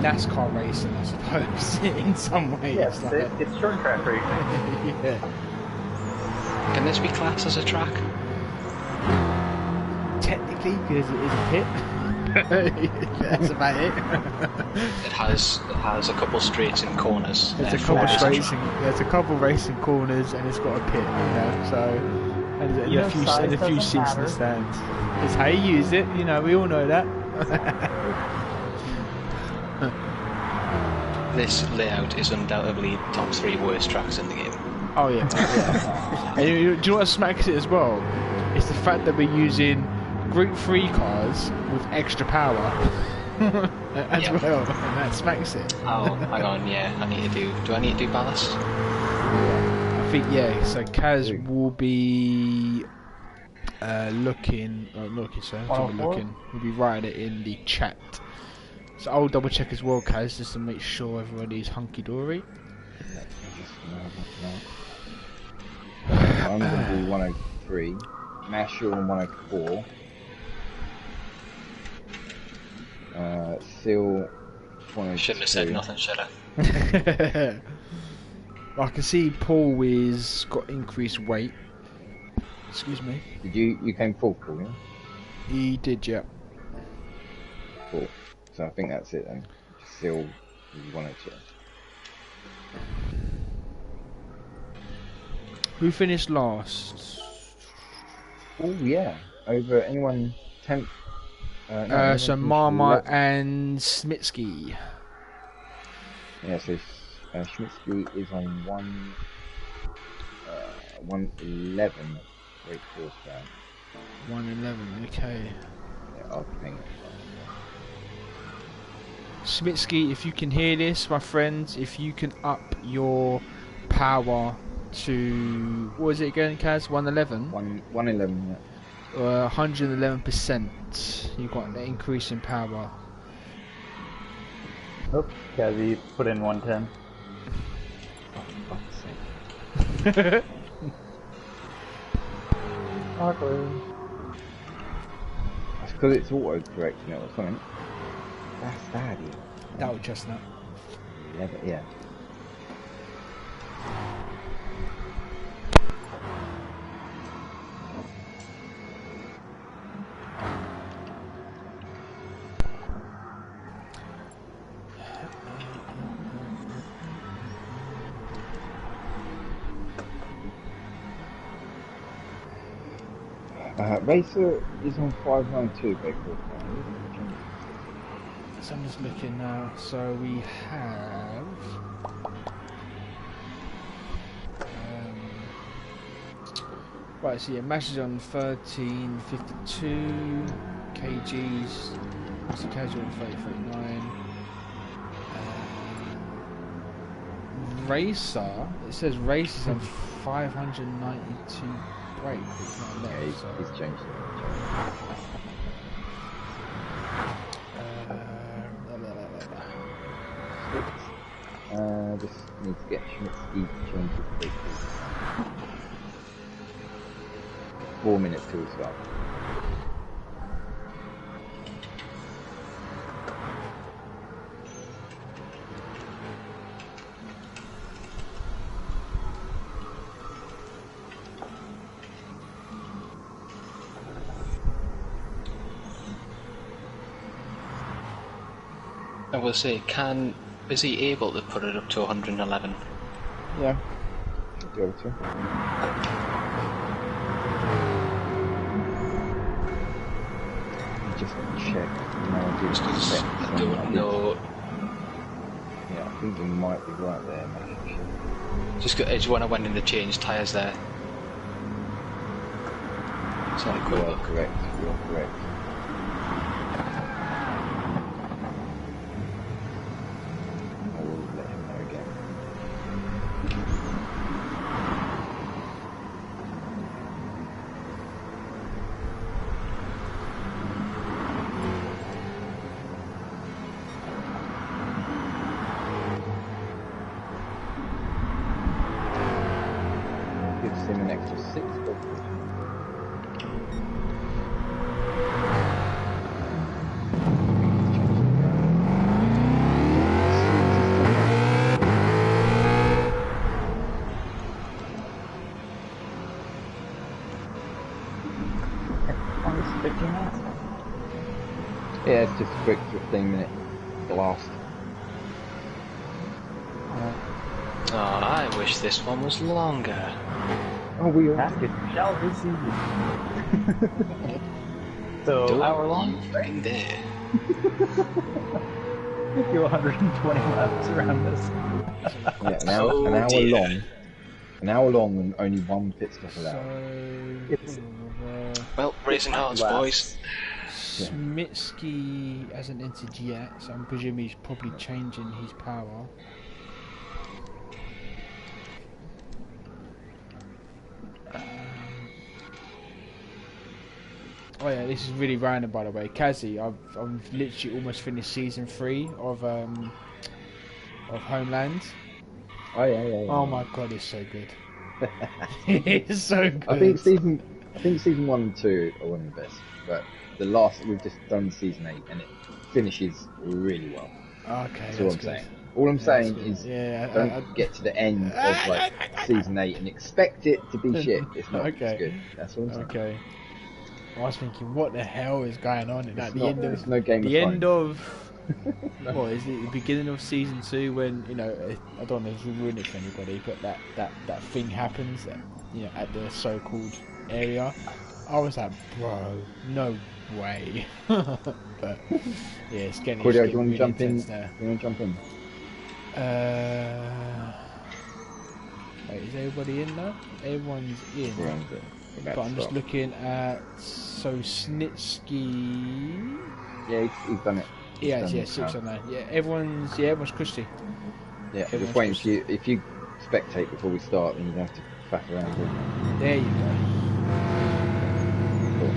NASCAR racing, I suppose, in some ways. Yes, like. it's short track racing. Yeah. Can this be classed as a track? Technically, because it is a pit. That's about it. It has a couple straights and corners. There's a couple racing corners, and it's got a pit, so and a few seats in the stands. It's how you use it, we all know that. This layout is undoubtedly top 3 worst tracks in the game. Oh yeah. And do you know what smacks it as well? It's the fact that we're using Group 3 cars with extra power as well, and that smacks it. Oh, hang on, yeah, do I need to do ballast? I think, so Kaz will be we'll be writing it in the chat. So I'll double check as well, Kaz, just to make sure everybody's hunky-dory. I'm going to do 103, Mashal on 104, Seal 102. Shouldn't have said nothing, should I? I can see Paul is got increased weight. Excuse me. Did you came full, Paul, yeah? He did, yeah. Cool. So I think that's it then. Seal 102. Who finished last? Oh yeah, over anyone 10th. So Marmot and Smitsky. Yeah, so Smitsky is on 111 rate course round. 111, okay. Yeah, I'll ping it. Smitsky, if you can hear this, my friends, if you can up your power to, what was it again, Kaz? 111? 111, yeah. 111%. You've got an increase in power. Oops, Kaz, put in 110. Oh, fuck's sake. Awkward. That's because it's auto-correcting it or something. That's daddy. That was chestnut. Yeah. Racer is on 592, Baker. So I'm just looking now. So we have right. So yeah, Mash is on 1352 kgs. So casual on 3039. Racer. It says Race is on 592 brake. It's not left, Yeah, so. he's changed it. Just need to get Schmitzky to change his brake. 4 minutes till we start. I will say, is he able to put it up to 111? Yeah, should be able to. Just check. Just 'cause I don't know. Yeah, I think we might be right there, man. Just when I went in to change tyres there. It's not a quick look. Correct, you're correct. Yeah, it's just a quick 15-minute blast. Oh, I wish this one was longer. Oh, we all... Ask it, shall be seen. So, hour long? Right there. Do 120 laps around this. Yeah, an hour long. An hour long and only one pit stop allowed. It's Well, racing hearts, boys. Smitsky hasn't entered yet, so I'm presuming he's probably changing his power. Oh yeah, this is really random, by the way. Kazi, I've literally almost finished season 3 of Homeland. Oh yeah. Oh my god, it's so good. It's so good. I think season 1 and 2 are one of the best, but we've just done season 8 and it finishes really well. Okay, that's all I'm saying. All I'm saying is don't get to the end of like season 8 and expect it to be shit. It's not. Okay. It's good. That's all I'm saying. Okay. I was thinking, what the hell is going on? And at the end of it's no Game the of end Thrones. of what is it? The beginning of season 2, when I don't know if we ruin it for anybody, but that thing happens, at the so-called area. I was like, bro, no way. But yeah, it's getting. Claudio, do you want really to jump in? now. You want to jump in? Wait, is everybody in now? Everyone's in. Everyone's in. But I'm just looking at Snitsky. Yeah, he's done it. Yeah, 609. Yeah, everyone's Christy. Yeah, just waiting for you. If you spectate before we start, then you don't have to faff around. There you go. Cool.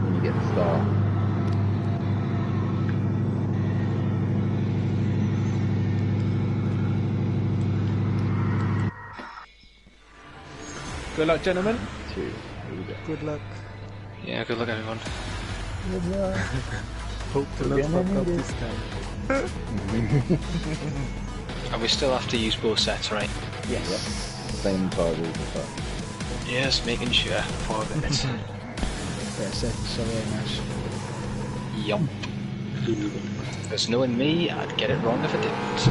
Then you get the start. Good luck, gentlemen. Good luck. Yeah, good luck, everyone. Hope to not fuck up this time. And we still have to use both sets, right? Yes. Yep. Same tire rules as well. Yes, making sure. 4 minutes. Yeah, second, sorry, Nash. Yup. Because knowing me, I'd get it wrong if I didn't.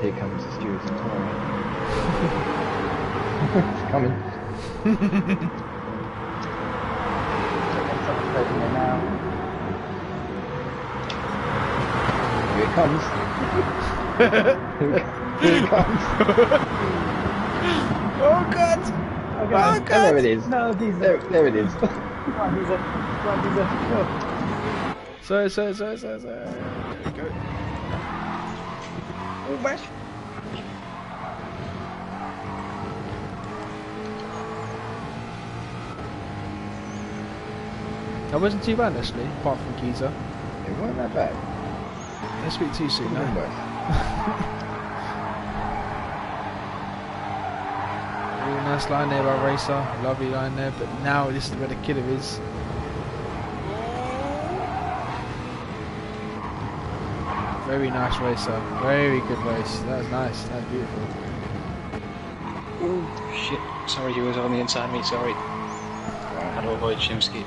Here comes the stewards and time. It's coming. Here it comes. Here it comes. Oh god! Oh god! And there it is. No, these There it is. Come on, Visa. Go. So. There we go. Oh, bash. That wasn't too bad actually, apart from Giza. It wasn't that bad. Don't speak too soon now. Really nice line there by Racer, lovely line there, but now this is where the killer is. Very nice Racer, very good race. That was nice, that was beautiful. Oh shit, sorry, he was on the inside of me, sorry. How to avoid Shimsky.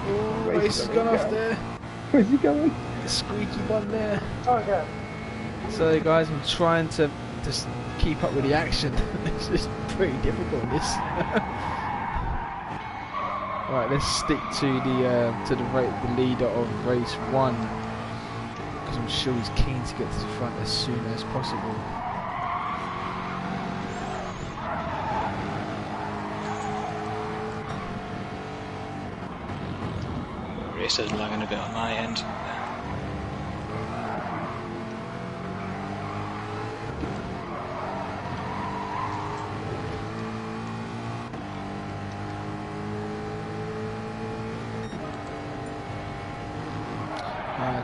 Oh, Race has gone off there. Where's he going? The squeaky one there. Oh god. So guys, I'm trying to just keep up with the action. It's just pretty difficult this. Right, let's stick to the leader of race 1, because I'm sure he's keen to get to the front as soon as possible. Racer's lagging a bit on my end.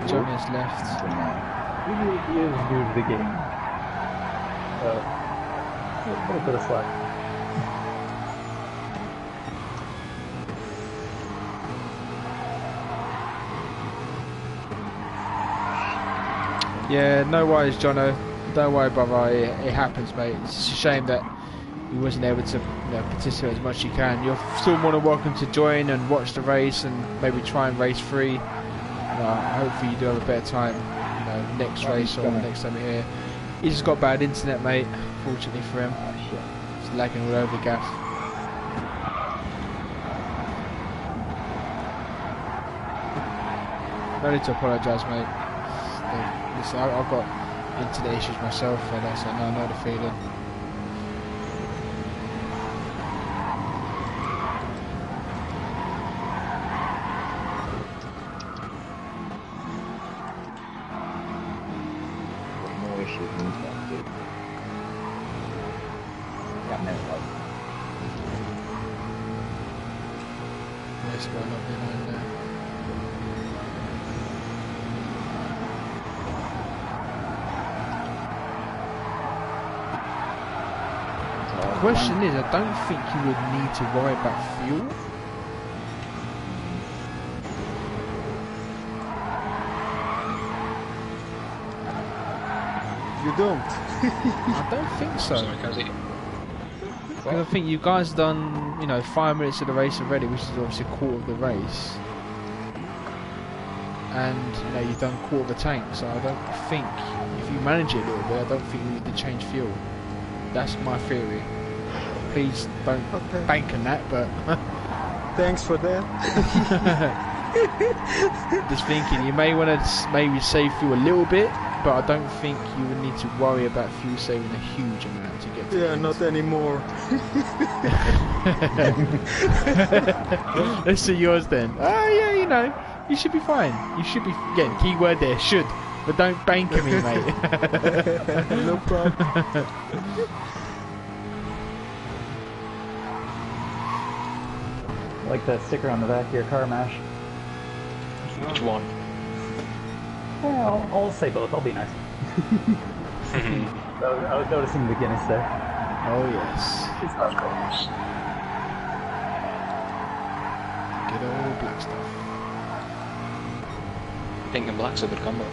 Johnny has left. We is new to the game. So, a little bit of slack. Yeah, no worries, Jono. Don't worry, brother. It happens, mate. It's just a shame that you wasn't able to participate as much as you can. You're still more than welcome to join and watch the race and maybe try and race free. Hopefully you do have a better time, next race or the next time you're here. He's just got bad internet, mate. Fortunately for him, it's lagging all over the gaff. No need to apologise, mate. Listen, I've got internet issues myself, so I know the feeling. The question is, I don't think you would need to worry about fuel. You don't? I don't think so. Because I think you guys done, 5 minutes of the race already, which is obviously a quarter of the race. And, you've done quarter of the tank, so I don't think, if you manage it a little bit, I don't think you need to change fuel. That's my theory. Please don't bank on that, but... Thanks for that. Just thinking, you may want to maybe save fuel a little bit, but I don't think you would need to worry about fuel saving a huge amount to get to Yeah, not anymore. Let's see yours then. Oh yeah, you should be fine. You should be, again, keyword there, should. But don't bank on me, mate. No problem. I like that sticker on the back of your car, Mash. Which one? Well, I'll say both. I'll be nice. I was noticing the Guinness there. Oh yes. Of course. Good old black stuff. Pink and black's a good combo.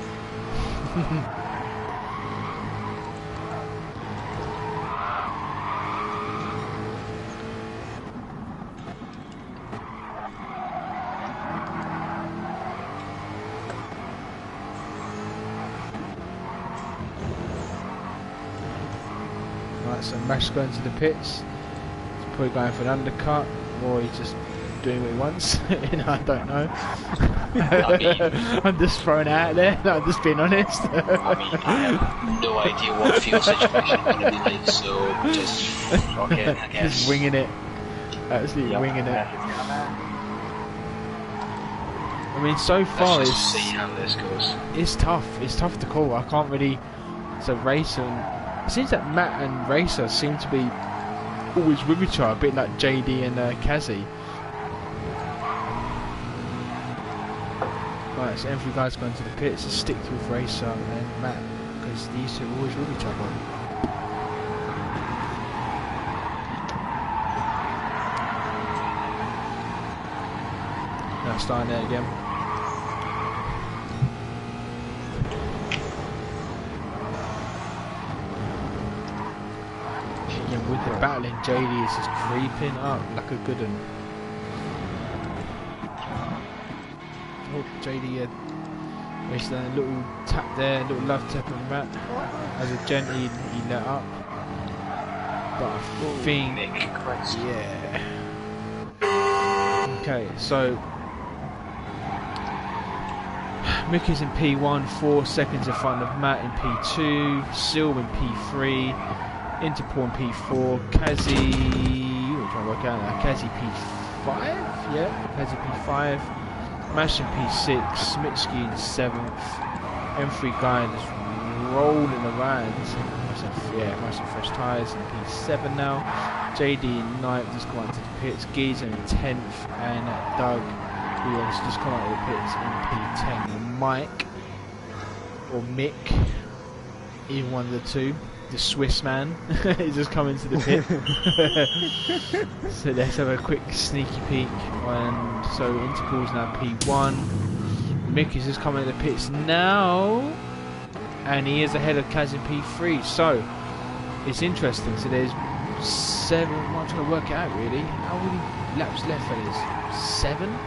Right, so Mash going to the pits. He's probably going for an undercut, or he's just doing what he wants. I don't know. I'm just throwing it out there. I'm just being honest. I have no idea what fuel situation is going to be like, so just fuck it, I guess. Just winging it. Absolutely winging it. I mean, so far Let's just see how this goes. It's tough. It's tough to call. I can't really. So Racer, it seems that Matt and Racer seem to be always with each other, a bit like JD and Kazi. Right, so every guy's going to the pits to stick with Racer and Matt, because these two are always with each other. Now starting there again. Again, with the battling, JD is just creeping up like a good one. Oh, JD makes a little tap there, a little love tap on Matt. As a gent, he let up. But I think, yeah. Okay, so Mick is in P1, 4 seconds in front of Matt in P2, Sil in P3, Interpol in P4, Kazi, I'm trying to work out now, Kazi P5, yeah, Kazi P5, Mash in P6, Mitski in 7th, M3 guy just rolling around, must have fresh tyres in P7 now, JD in 9th, just come out to the pits, Geezer in 10th, and Doug, who has just come out of the pits in P10, and Mike, or Mick, either one of the two, the Swiss man, is just coming to the pit. So let's have a quick sneaky peek. And so Interpol's now P1. Mick is just coming to the pits now. and he is ahead of Kaz in P3. So it's interesting. So there's 7. I'm trying to work it out really. How many laps left for this? 7? I'm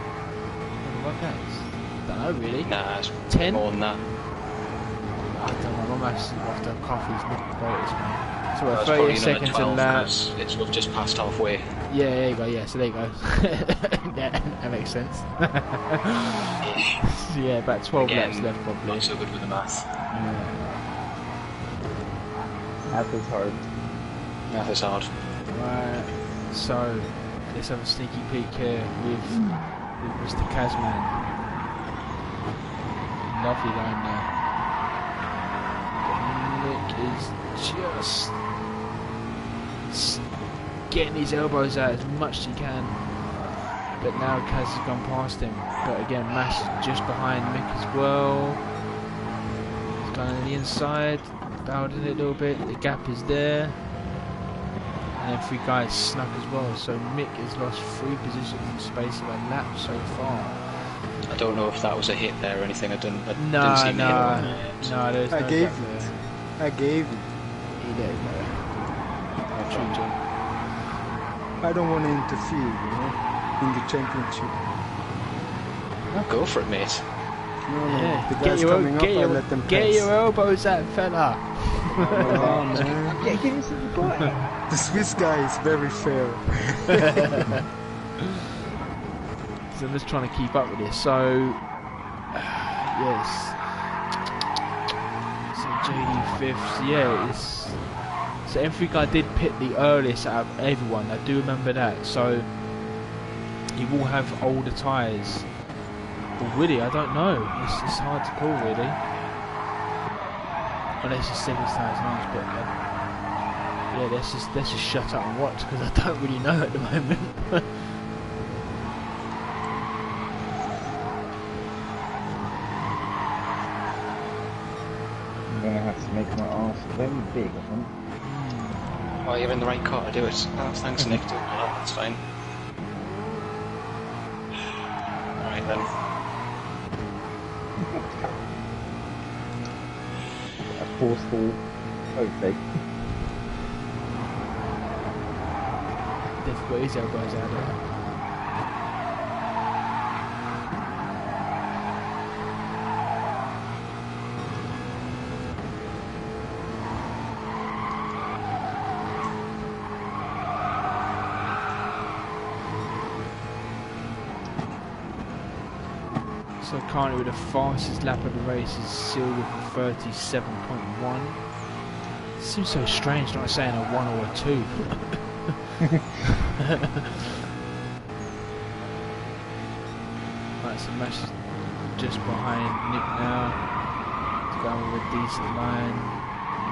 trying to work out. I don't know really. Nah, it's 10? more than that. I don't know. I'm actually after coffee's not the greatest, man. So Well, we're it's 30 probably seconds another 12 to lap. because we've just passed halfway. Yeah, there you go. Yeah, so there you go. Yeah, that makes sense. Yeah, about 12 Again, laps left probably. Not so good with the math. Math is hard. Math is hard. Right, so let's have a sneaky peek here with Mr. Kazman. Lovely line there. Nick is just getting his elbows out as much as he can. But now Kaz has gone past him. But again, Mash is just behind Mick as well. He's going on the inside, bowed in it a little bit. The gap is there. And then 3 guys snuck as well. So Mick has lost 3 positions in the space of a lap so far. I don't know if that was a hit there or anything. I didn't see No, there's no I gave gap it. there. I gave it. He let it go. I don't want to interfere, you know, in the championship. No, go for it, mate. No, Yeah, the guys coming up, I let them pass. get your elbows out, fella. Oh, man. The Swiss guy is very fair. So I'm just trying to keep up with this. So, yes. So JD 5th. So yeah, it's. So M3 guy did pit the earliest out of everyone. I do remember that. So he will have older tyres. But really, I don't know. It's hard to call really. Unless it's 7 tyres nice, but yeah, let's just shut up and watch because I don't really know at the moment. I'm gonna have to make my arse very big, I think. Oh, you're in the right car to do it. Oh, thanks, Nick. That's fine. Alright then. A forceful okay. They've got his elbows out there. So currently with the fastest lap of the race is Seal with a 37.1. Seems so strange not saying a 1 or a 2. Right, so Mash is just behind Nick now. He's going with a decent line.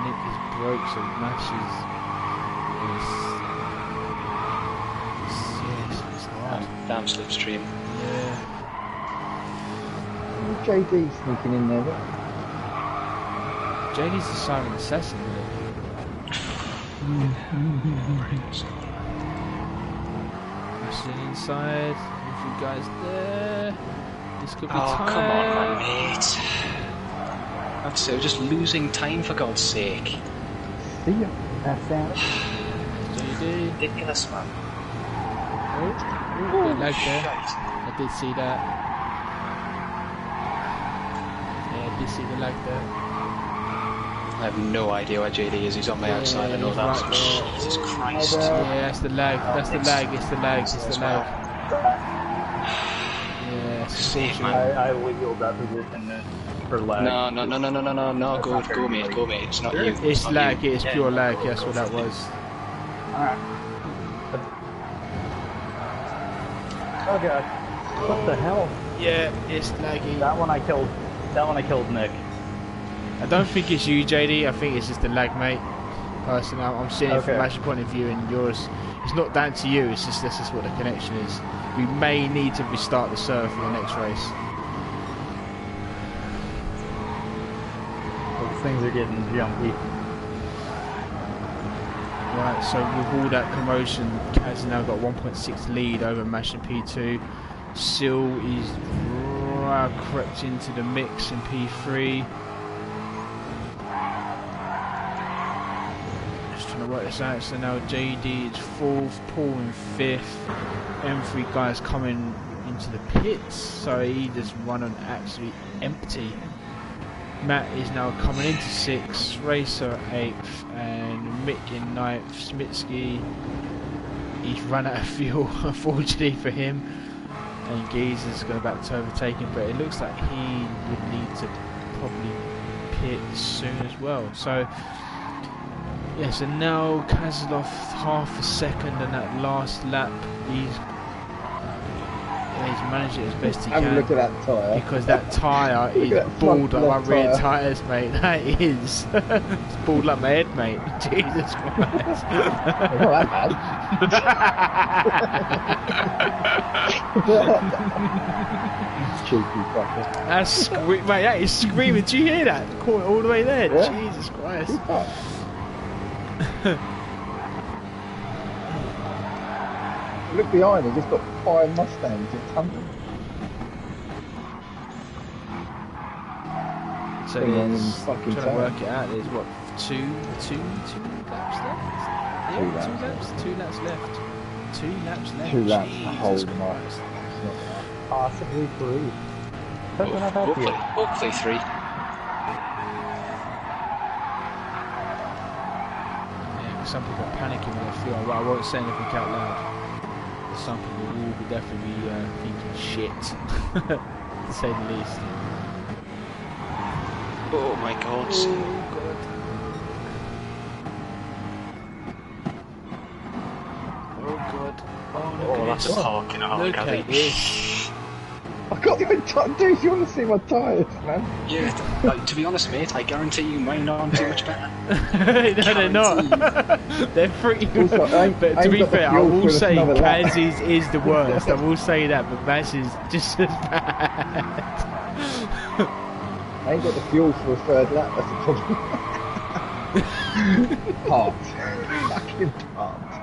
Nick is broke, so Mash is hard. Damn slipstream. Yeah. JD sneaking in there. JD's the silent assassin, isn't Mashing inside, a few guys there. This could be time. Come on, man, mate. That's it, we're just losing time for God's sake. See ya. That's out. JD. Ridiculous, man. Oh, good lag there. I did see that. Yeah, I did see the lag there. I have no idea where JD is. He's on my outside. I know he's that. right there. Jesus Christ. Yeah, that's the lag. That's the lag. It's the lag. It's the lag. Yeah, it's Save, unfortunate. man. I wheeled that position for lag. No, go, mate, go, mate. It's not you. It's not lag. you. It's pure lag. That's what that was. Alright. Oh god. What the hell? Yeah, it's laggy. That one I killed Nick. I don't think it's you, JD. I think it's just the lag, mate. Personally, I'm seeing it from Okay. Mash's point of view, and yours. It's not down to you. It's just this is what the connection is. We may need to restart the server for the next race. Those things are getting jumpy. Right, so with all that commotion, Kaz now got 1.6 lead over Mash in P2. Seal is crept into the mix in P3. work this out. So now JD is 4th, Paul in 5th. M3 guys coming into the pits, so he just run on absolutely empty. Matt is now coming into 6th, Racer 8th, and Mick in 9th. Smitsky, he's run out of fuel, unfortunately for him. And Geezer's going back to overtake him, but it looks like he would need to probably pit soon as well. So yeah, so now Kaz is off half a second, and that last lap he's managed it as best he can. Have a look at that tyre. Because that tyre is balled up my rear tyres, mate. That is. It's balled up my head, mate. Jesus Christ. Not that bad. Cheeky fucker. That's mate, that is screaming. Do you hear that? Caught it all the way there. Yeah. Jesus Christ. Look behind, he's just got 5 Mustangs in tumbling. So he's trying to work it out. There's what, two laps left? Yeah, 2 laps left. 2 laps left. 2 laps Jesus the whole Christ. night. Possibly 3. Hopefully 3. Yeah, some people are panicking when they feel, well, I won't say anything out loud. Some people will definitely be thinking shit, to say the least. Oh my god. Oh god. Oh god. Oh, That's a parking hard, look at this. I got your dude, you want to see my tyres, man? Yeah, to be honest, mate, I guarantee you mine aren't too much better. No, they're not. They're pretty good. But to be fair, I will say Kaz is the worst. I will say that, but Maz is just as bad. I ain't got the fuel for a 3rd lap, that's the problem. Parked. Fucking parked.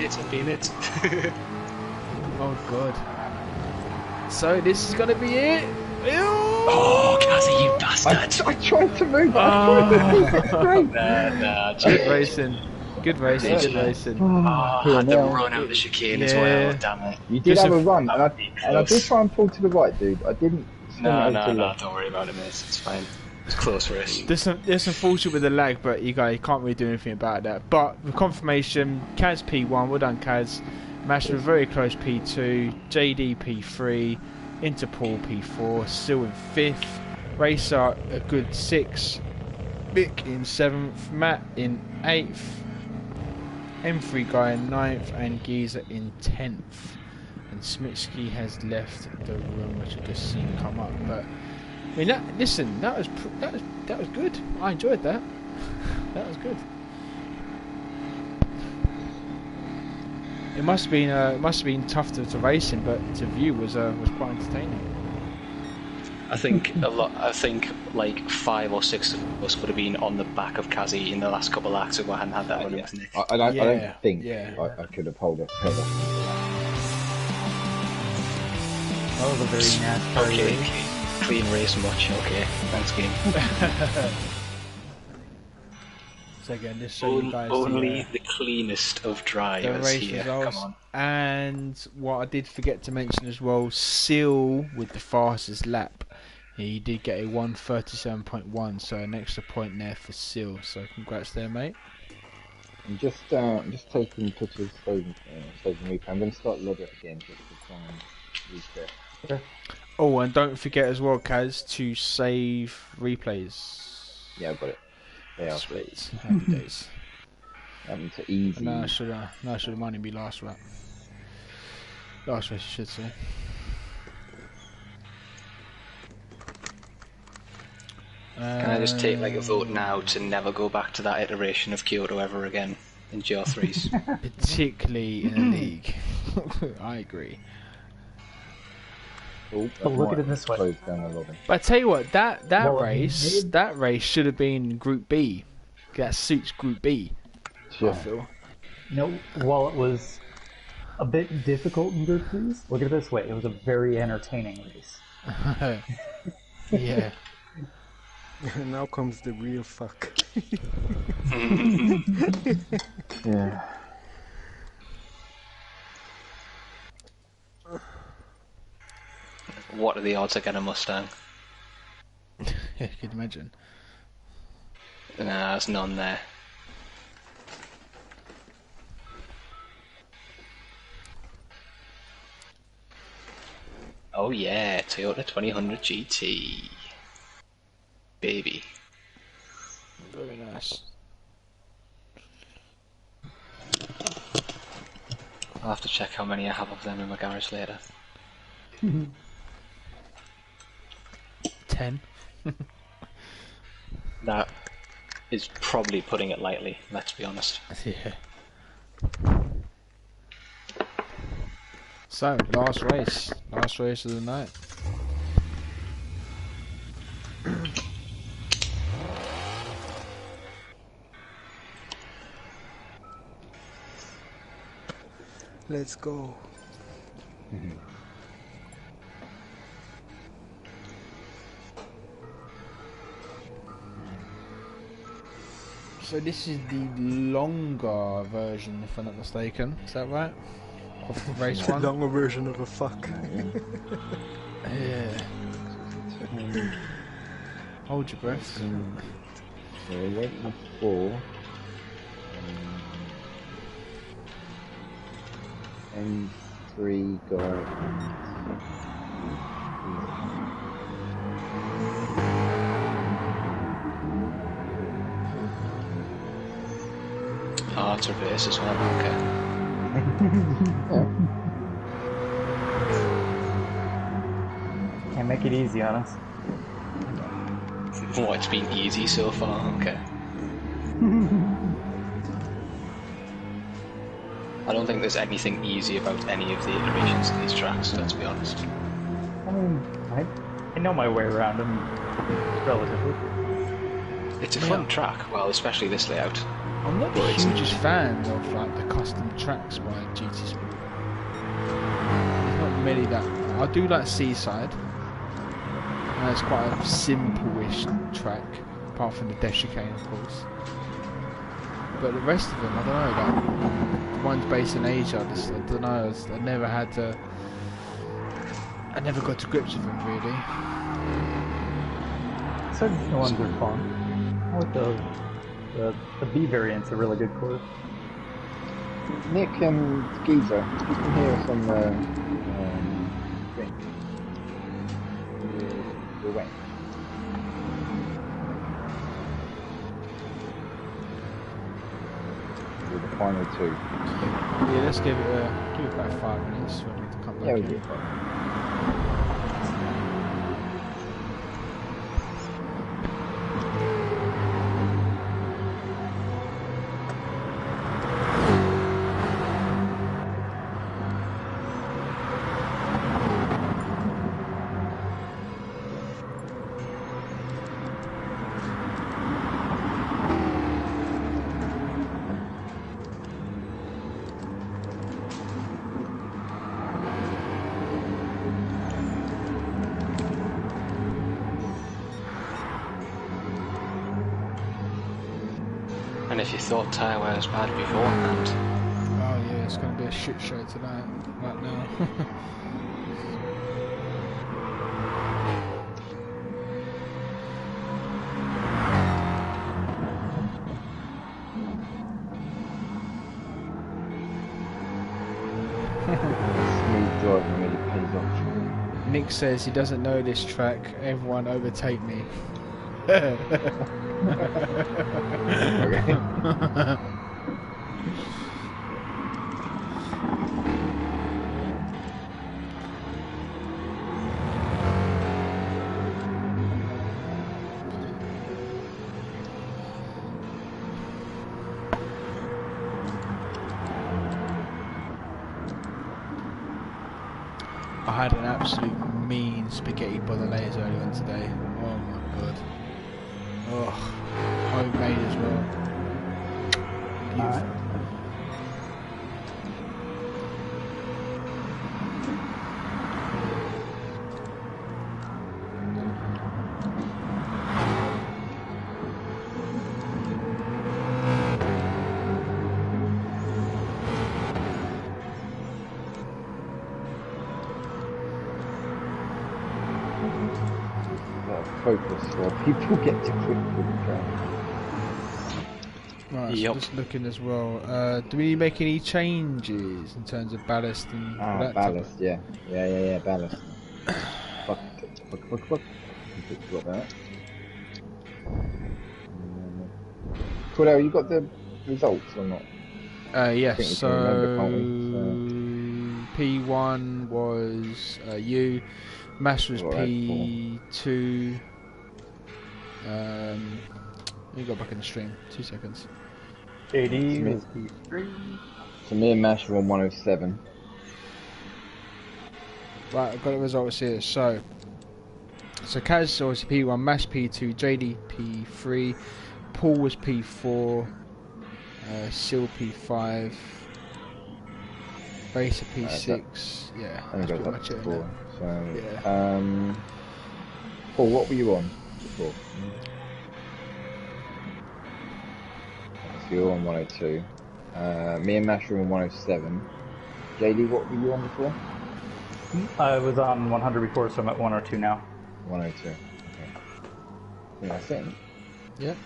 I feel it. Oh god. So this is gonna be it. Oh, Kazzy, you bastard! I tried to move. Good racing. Good racing. Good racing. I had the run out the chicane as well. Damn it! You did have a run, and I did try and pull to the right, dude. I didn't. No, don't worry about it, mate. It's fine. It's close race. There's some bullshit with the lag, but you can't really do anything about that. But with confirmation, Kaz P1, well done Kaz. Master very close P2, JD P3, Interpol P4, still in 5th, Racer a good 6th, Mick in 7th, Matt in 8th, M3 guy in 9th, and Geezer in 10th. And Smitsky has left the room, which I just seen come up. But I mean, that was good. I enjoyed that. That was good. It must have been tough to racing, but to view was quite entertaining. I think like 5 or 6 of us would have been on the back of Kazzy in the last couple of laps if I hadn't had that run with Nick. I don't think I could have pulled a header. That was a very nasty race. Clean race much. Okay, thanks game. So again, just show you guys only the cleanest of drivers here. Results. Come on. And what I did forget to mention as well, Seal with the fastest lap. He did get a 1:37.1, so an extra point there for Seal. So congrats there, mate. I'm just taking pictures, saving replay. I'm going to start logger again just to try and reset. Okay. Oh, and don't forget as well, Kaz, to save replays. Yeah, I've got it. Yeah, sweet. Happy days. Happened to easy. No, I should have minded be last lap. Last race, you should say. Can I just take like a vote now to never go back to that iteration of Kyoto ever again in GR3s? Particularly in a league. I agree. Oh, But look at it this way. But I tell you what, that race should have been Group B. That suits Group B. Sure. I feel. You know, while it was a bit difficult in Good Please. Look at it this way, it was a very entertaining race. Yeah. Now comes the real fuck. Yeah. What are the odds I get a Mustang? Yeah, you can imagine. Nah, there's none there. Oh yeah, Toyota 2000 GT. Baby. Very nice. I'll have to check how many I have of them in my garage later. 10. That is probably putting it lightly, let's be honest. Yeah. So, last race of the night. Let's go. So this is the longer version, if I'm not mistaken. Is that right? Of the race The one? longer version of a fuck. Yeah. Hold your breath. So we went with 4. And 3 got... Oh, it's reverse as well, okay. Can't make it easy on us. Oh, it's been easy so far, okay. I don't think there's anything easy about any of the iterations of these tracks, let's be honest. I mean, I know my way around them relatively. It's a fun track, well, especially this layout. I'm not the hugest fan of like the custom tracks by GT Sport. There's not many that I do like Seaside. And it's quite a simple-ish track, apart from the death chicane, of course. But the rest of them, I don't know. Like the ones based in Asia, I don't know. I never had to. I never got to grips with them really. Certain ones are fun. I like the B variant's a really good course. Nick and Geezer, you can hear us on the thing. We're waiting. With the final 2. Yeah, let's give it about 5 minutes for me to come back Yeah, we in. do. And if you thought tyre wear was bad beforehand, Oh yeah, it's going to be a shit show tonight, right now. Smooth driving really pays off. Nick says he doesn't know this track. Everyone overtake me. I had an absolute mean spaghetti bolognese earlier on today. Oh my god. Oh, homemade as well. Beautiful. Focus while people get to quit the track. Right, so just looking as well. Do we make any changes in terms of ballast and that ballast? Yeah, ballast. fuck. Completely forgot about that. Cordell, you got the results or not? Yes. So remember, P1 was you. Mash was P2. Let me go back in the stream. 2 seconds. JD was P3. So me and Mash were on 107. Right, I've got the results here. So Kaz was P1, Mash P2, JD P3, Paul was P4, Seal P5, Racer P6. Yeah, that's pretty much it. So, yeah. Paul, what were you on before? So you're on 102. Me and Mash were on 107. JD, what were you on before? I was on 100 before, so I'm at 102 now. 102. Okay. Yeah, I think. Yep.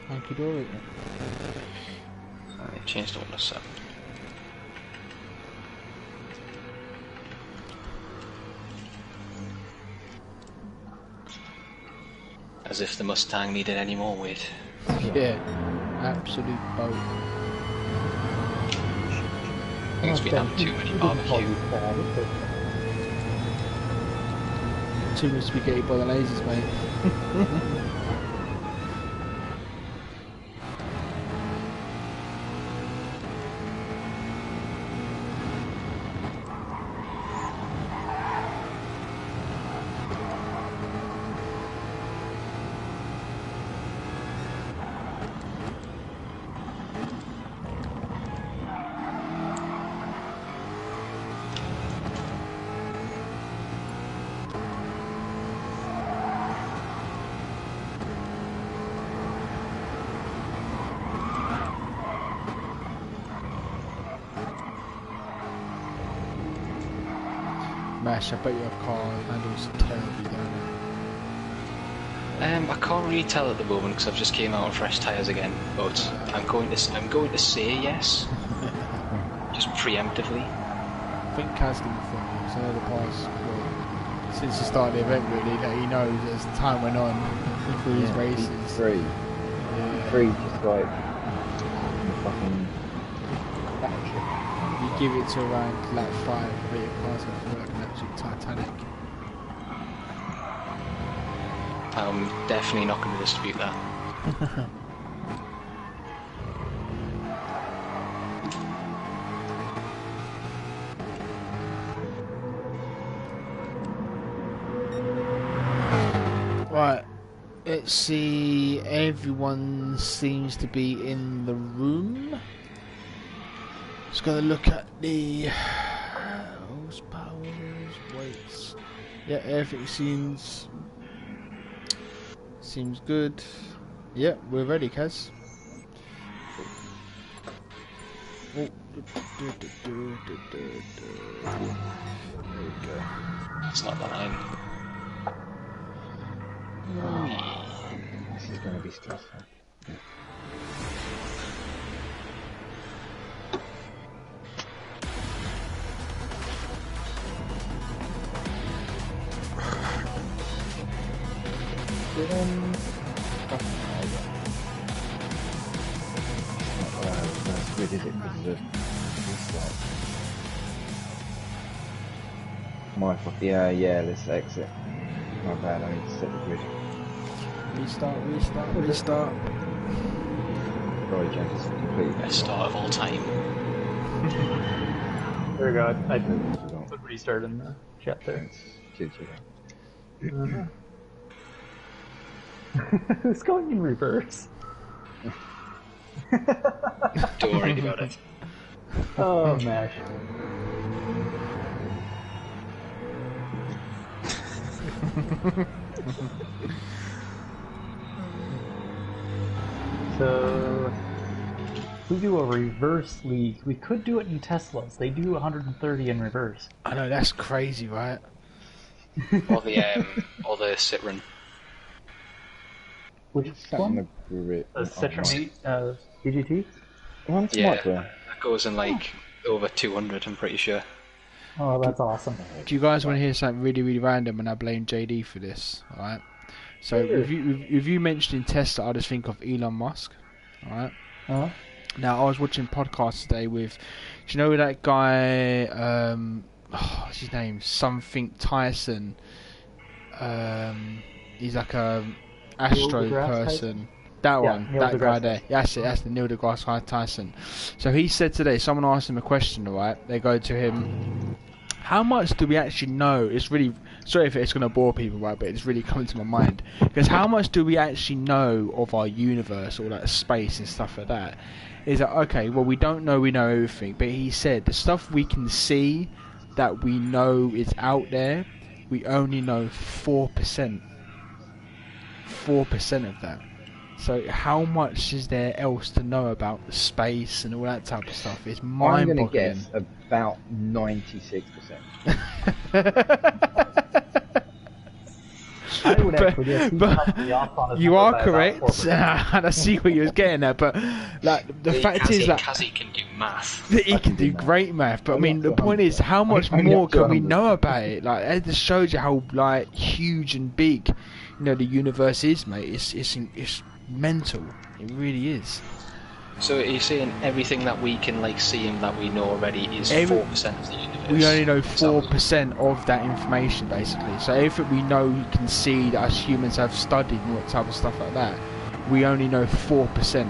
Hunky dory. I changed to 107. As if the Mustang needed any more weight. Yeah, absolute boat. I think it's been having too many barbecue. Too much spaghetti bolognese, mate. Mash, I bet your car handles terribly down I can't really tell at the moment because I've just came out on fresh tyres again, but I'm going to say yes, just preemptively. I think Kaz didn't think it was over the past, since the start of the event really, that he knows as time went on through his races. Three just like fucking battleship. You give it to around lap 5, but your car's going to feel like an absolute Titanic. I'm definitely not going to dispute that. Right, let's see, everyone seems to be in the room. Just gonna look at the horsepower, weights. Yeah, everything seems good. Yeah, we're ready, Kaz. Oh, there we go. It's not the line. This is going to be stressful. Is it because of my fuck? Yeah, let's exit. My bad, I need to set the grid. Restart. Sorry, James, completely. Best start of all time. There we go. I put restart in the chat there. It's going in reverse. Don't worry about it. Oh, Mash. So, if we do a reverse league, we could do it in Teslas. They do 130 in reverse. I know, that's crazy, right? Or the Citroen. Which one? The grip. The Citroen DGT? Yeah, that goes in like over 200, I'm pretty sure. Oh, that's awesome. Do you guys want to hear something really, really random? And I blame JD for this, alright? So, if you mentioning Tesla, I just think of Elon Musk, alright? Uh-huh. Now, I was watching podcasts today with, do you know that guy, what's his name? Something Tyson. He's like a astro person. That one, Neil that deGrasse guy there. That's it, that's the Neil deGrasse Tyson. So he said today, someone asked him a question, right? They go to him, how much do we actually know? It's really, sorry if it's going to bore people, right? But it's really coming to my mind. Because how much do we actually know of our universe, or like space and stuff like that? Is that, okay, well, we don't know we know everything. But he said, the stuff we can see that we know is out there, we only know 4%. 4% of that. So how much is there else to know about the space and all that type of stuff? It's mind-boggling. I'm going to guess about 96%. I would actually guess you are correct, and I see what you was getting at. But like the fact is that Kazi can do math. he can do great math. But I mean, the point is, how much more can we know about it? Like it just shows you how like huge and big, the universe is, mate. It's mental. It really is. So you're saying everything that we can like see and that we know already is 4% of the universe? We only know 4% of that information, basically. So everything we know, we can see, that us humans have studied and what type of stuff like that, we only know 4%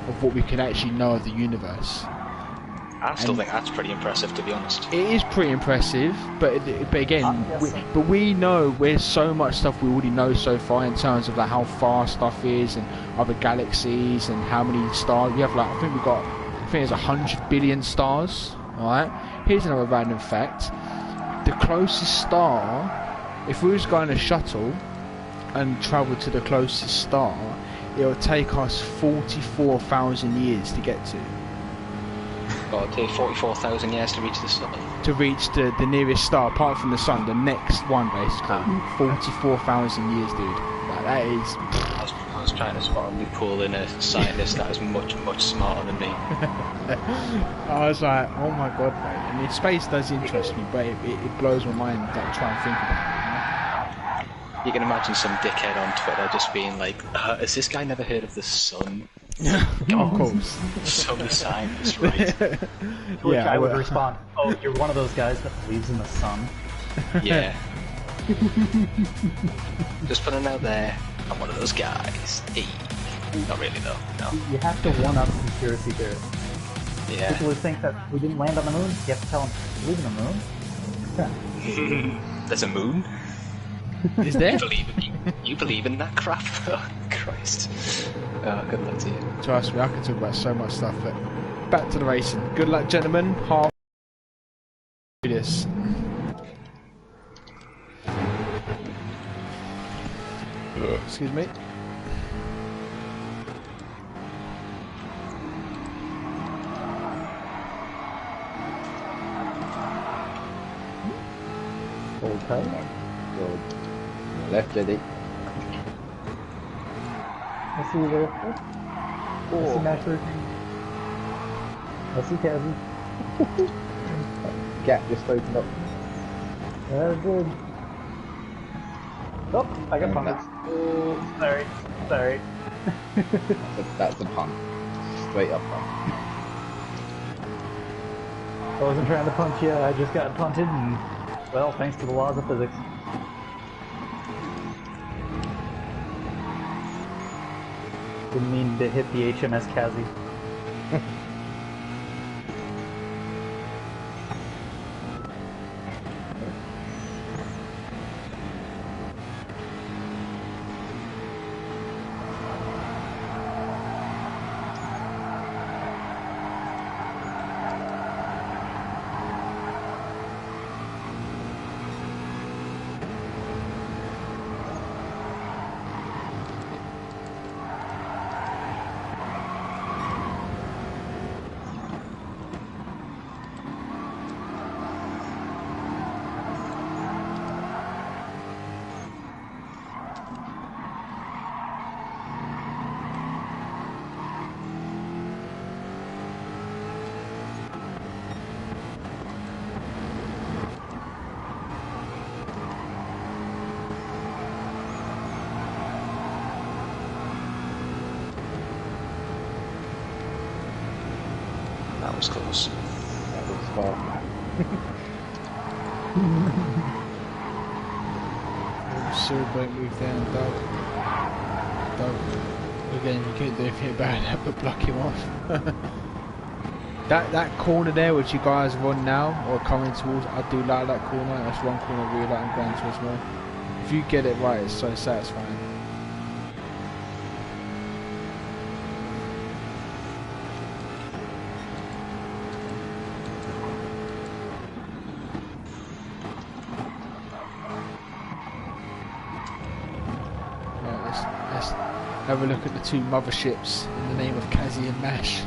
of what we can actually know of the universe. I still think that's pretty impressive, to be honest. It is pretty impressive, but again, we know there's so much stuff we already know so far in terms of like how far stuff is and other galaxies and how many stars we have. Like I think there's 100 billion stars. All right. Here's another random fact: the closest star, if we was going a shuttle and travel to the closest star, it will take us 44,000 years to get to. Well, it'll take 44,000 years to reach the sun. To reach the nearest star, apart from the sun, the next one basically. 44,000 years, dude. Like, that is... I was trying to spot a loophole in a scientist that is much, much smarter than me. I was like, oh my god, mate. I mean, space does interest me, but it blows my mind like, try and think about it. You can imagine some dickhead on Twitter just being like, has this guy never heard of the sun? Of course. Some scientist, right? Which I would respond, oh, you're one of those guys that believes in the sun? Yeah. Just putting it out there, I'm one of those guys. Hey. Not really, though. No. You have to one-up conspiracy theorists. Yeah. People who think that we didn't land on the moon, you have to tell them, believe in the moon? There's a moon? Is there? You believe in that crap? Oh, Christ. Oh, good luck to you. Trust me, I can talk about so much stuff, but back to the racing. Good luck, gentlemen. Half do this. Excuse me. Okay. Good. Left, JD. I see you there. I see Max Racing. I see Kazi. Gap just opened up. Good. Oh, I got punked. Oh, sorry. That's a punt. Straight up punt. I wasn't trying to punch you, I just got punted and, well, thanks to the laws of physics. Didn't mean to hit the HMS Kazi. was close. That was far. Silver move there and Doug. Again, you couldn't do anything about it but block him off. That corner there which you guys are on now, or coming towards, I do like that corner. That's one corner I really like in Gran Turismo. If you get it right, it's so satisfying. Let's have a look at the two motherships in the name of Kazi and Mash.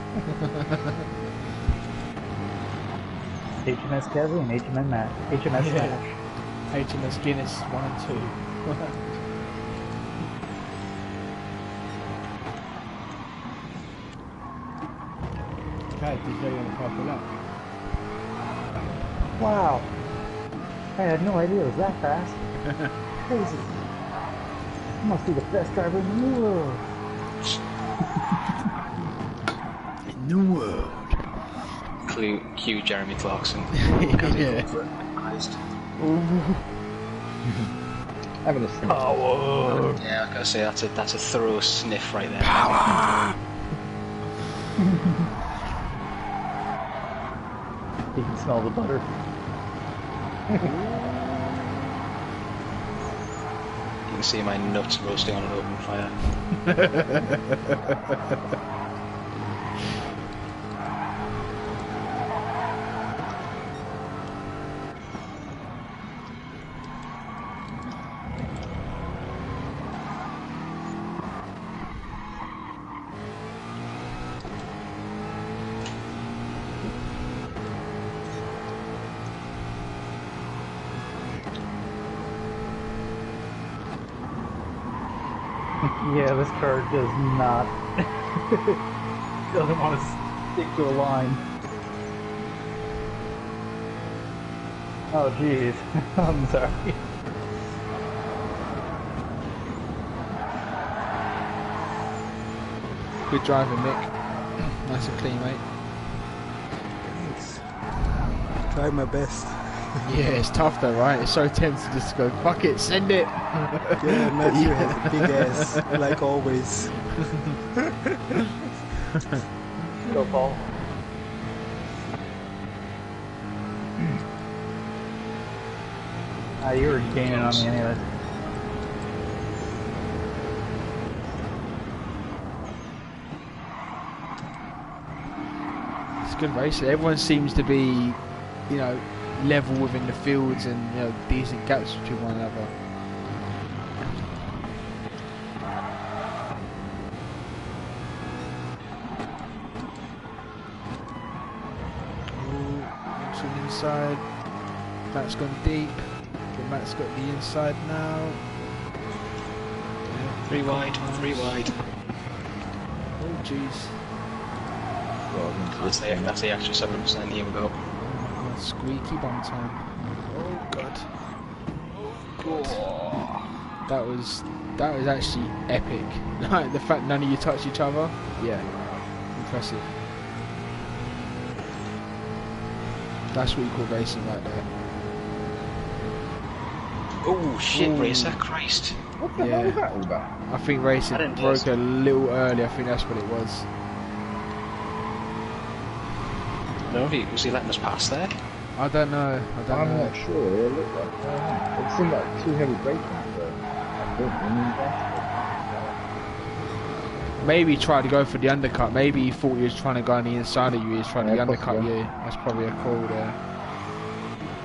HMS Kazi and HMS Mash. HMS Mash. HMS Guinness 1 and 2. Okay, did you want to purple up? Wow. I had no idea it was that fast. Crazy. You must be the best driver in the world. In the world. Cue Jeremy Clarkson. Yeah. Having a sniff. Power. Yeah, I gotta say that's a thorough sniff right there. Power. You can smell the butter. You can see my nuts roasting on an open fire. Yeah, this car does not doesn't want to stick to a line. Oh jeez, I'm sorry. Good driving, Mick. Nice and clean, mate. Thanks. Try my best. Yeah, it's tough though, right? It's so tense to just go, fuck it, send it. Yeah, Matthew has a big ass, like always. Go, Paul. You were gaining on me anyways. It's a good race. Everyone seems to be, you know, level within the fields and, you know, decent gaps between one another. Ooh, from inside. Matt's gone deep. But Matt's got the inside now. Yeah, 3 wide, 3 wide. Oh jeez. That's the extra 7%. Here we go. Squeaky bum time. Oh god. Oh god. That was actually epic. Like the fact none of you touched each other. Yeah. Impressive. That's what you call racing right there. Oh shit, Ooh. Racer, Christ. What the hell was that all about? I think racing broke a little early. I think that's what it was. No, was he letting us pass there? I don't know. I'm not sure. It looked like it seemed like too heavy braking. But I don't Maybe he tried to go for the undercut. Maybe he thought he was trying to go on the inside of you. He was trying to undercut you. That's probably a call there.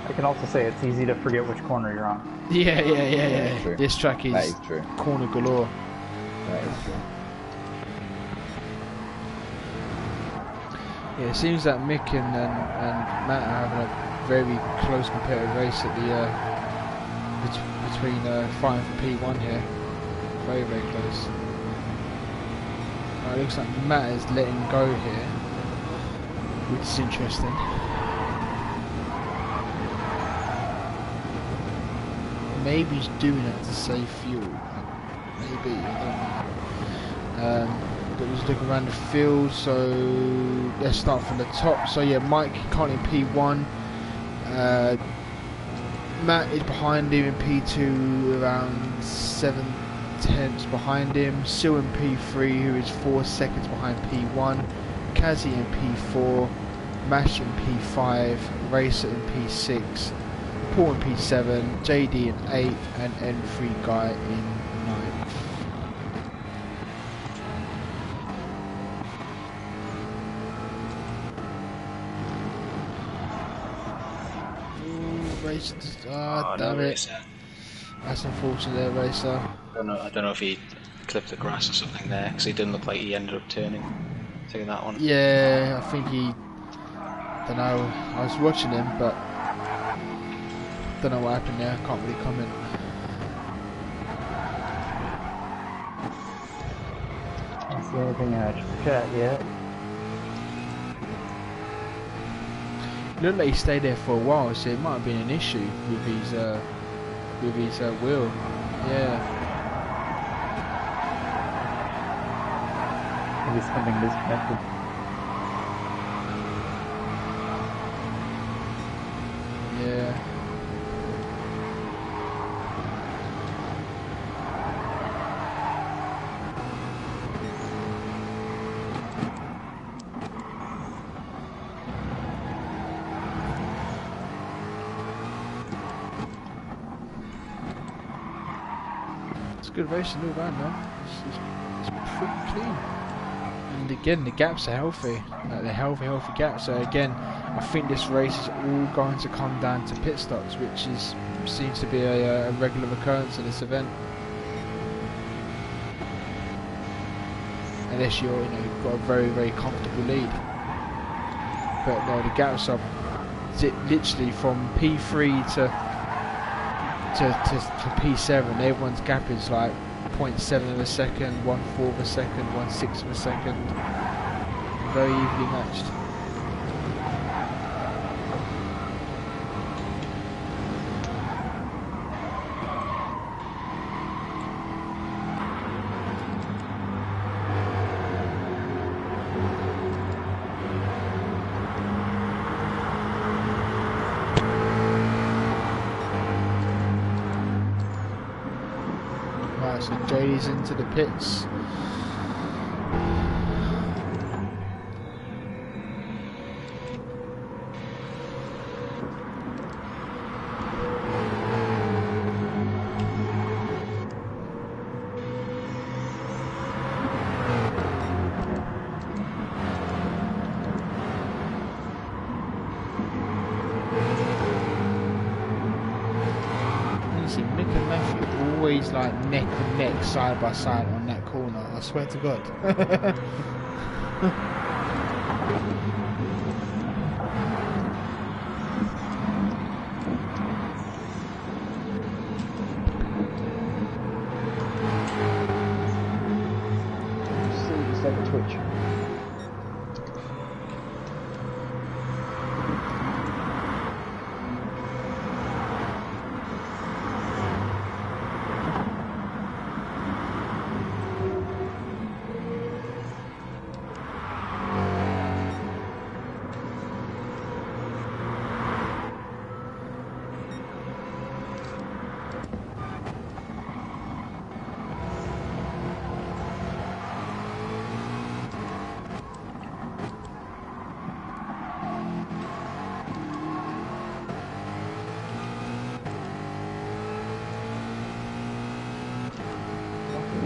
I can also say it's easy to forget which corner you're on. Yeah. True. This track That is is true. corner galore. That is true. Yeah, it seems that Mick and Matt are having a very close competitive race at the between fighting for P1 here. Very close. It looks like Matt is letting go here, which is interesting. Maybe he's doing it to save fuel. Maybe, I don't know. just looking around the field. So let's start from the top. So yeah, Mike currently in P1. Matt is behind him in P2, around 7/10 behind him. Sil in P3, who is 4 seconds behind P1. Kazi in P4. Mash in P5. Racer in P6. Paul in P7. JD in 8th. And N3 Guy in 9th. Racer, damn it. Racer. That's unfortunate there, Racer. I don't know if he clipped the grass or something there, because he didn't look like he ended up taking that one. Yeah, I think he... don't know, I was watching him, but... don't know what happened there, I can't really comment. That's the only thing I should chat yet. It looked like he stayed there for a while, so it might have been an issue with his wheel. Yeah. Maybe something disconnected. Yeah. Good racing all around now. It's pretty clean. And again, the gaps are healthy. Like they're healthy gaps. So again, I think this race is all going to come down to pit stops, which seems to be a regular occurrence in this event. Unless you've got a very, very comfortable lead. But no, the gaps are literally from P3 to P7, everyone's gap is like 0.7 of a second, 1/4 of a second, 1/6 of a second. Very evenly matched. So JD's into the pits. Always like neck and neck, side by side on that corner. I swear to God. Just like a twitch.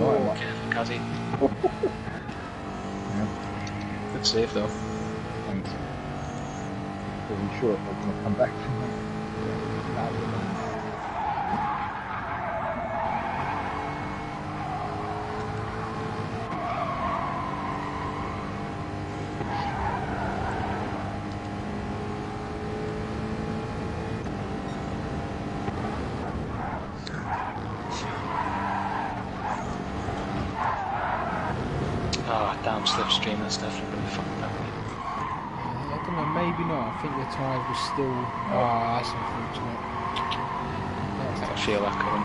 Oh, careful, Kazi. Yeah. Good save though. Thanks. Wasn't sure if I was going to come back from that. Down slipstream, that's definitely going to be fucked up. I don't know, maybe not. I think the tyres were still... that's unfortunate. I can feel that coming.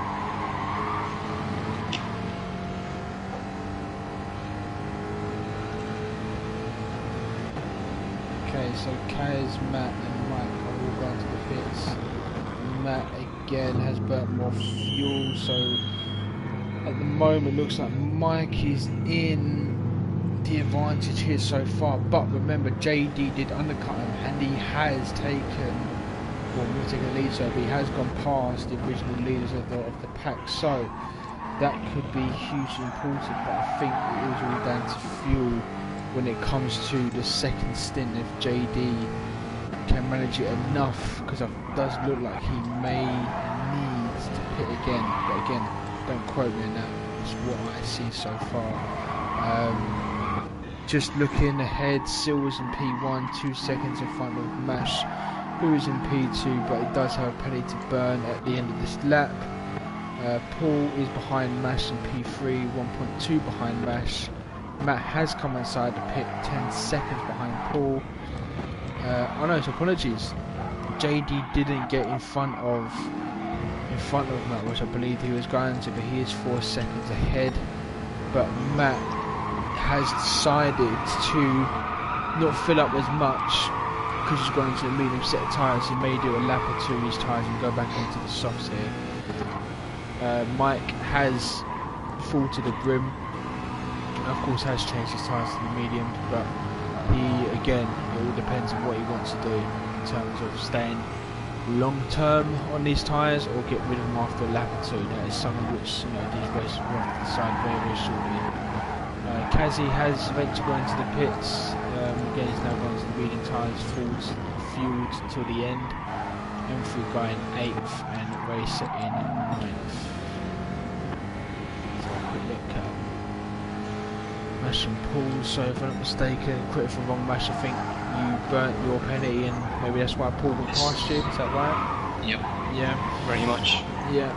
Okay, so Kaz, Matt and Mike are all going to the pits. Matt again has burnt more fuel, so at the moment looks like Mike is in the advantage here so far, but remember JD did undercut him and he has taken, well, we'll take a lead, so he has gone past the original leaders of the pack, so that could be hugely important, but I think it is all down to fuel when it comes to the second stint. If JD can manage it enough, because it does look like he may need to pit again, but again, don't quote me on that, it's what I see so far. Just looking ahead, Silver's in P1, 2 seconds in front of Mash, who is in P2, but he does have a penny to burn at the end of this lap. Paul is behind Mash in P3, 1.2 behind Mash. Matt has come inside the pit, 10 seconds behind Paul. Oh no, so apologies. JD didn't get in front of Matt, which I believe he was going to, but he is 4 seconds ahead. But Matt has decided to not fill up as much because he's going to the medium set of tyres. He may do a lap or two of his tyres and go back into the softs here. Mike has full to the brim, of course has changed his tyres to the medium, but he, again, it all depends on what he wants to do in terms of staying long term on these tyres or get rid of them after a lap or two. That is something which, you know, these races will have to decide very, very shortly. Kazi has eventually gone into the pits. Again, he's now gone to the medium tyres, fueled till the end. M3 guy in 8th and Racer in 9th. So a quick look at Mash and Paul. So if I'm not mistaken, correct if I'm wrong, Mash, I think you burnt your penny and maybe that's why Paul went past you, is that right? Yep. Yeah. Very much. Yeah.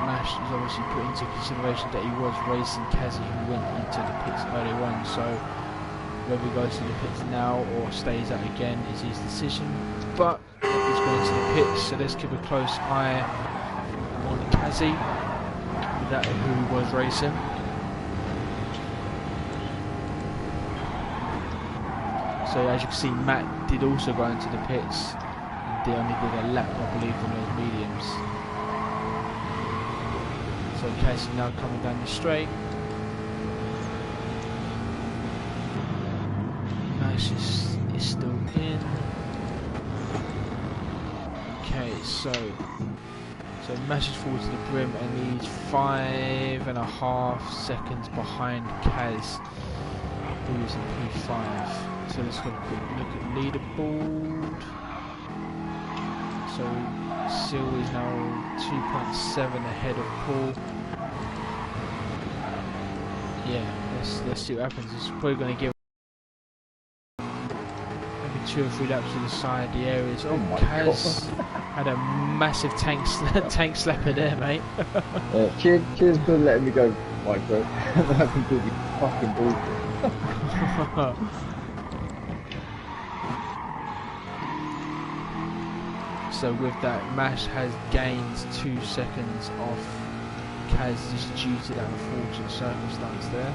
Mash is obviously put into consideration that he was racing Kazi, who went into the pits earlier on, so whether he goes to the pits now or stays out again is his decision, but he's going to the pits, so let's keep a close eye on Kazi, that who he was racing. So as you can see, Matt did also go into the pits, and they only did a lap, I believe, on those mediums. So Kazi now coming down the straight. Is still in. Okay, so Mash is forward to the brim and he's 5.5 seconds behind Kaz, who is in P5. So let's have a quick look at leaderboard. So Sil is now 2.7 ahead of Paul. Yeah, let's see what happens. It's probably going to give 2 or 3 laps to the side, the areas. Oh, Kaz had a massive tank slapper there, mate. Cheers for letting me go, Mike, bro. That's completely fucking bullshit. So with that, Mash has gained 2 seconds off Kaz just due to that unfortunate circumstance there.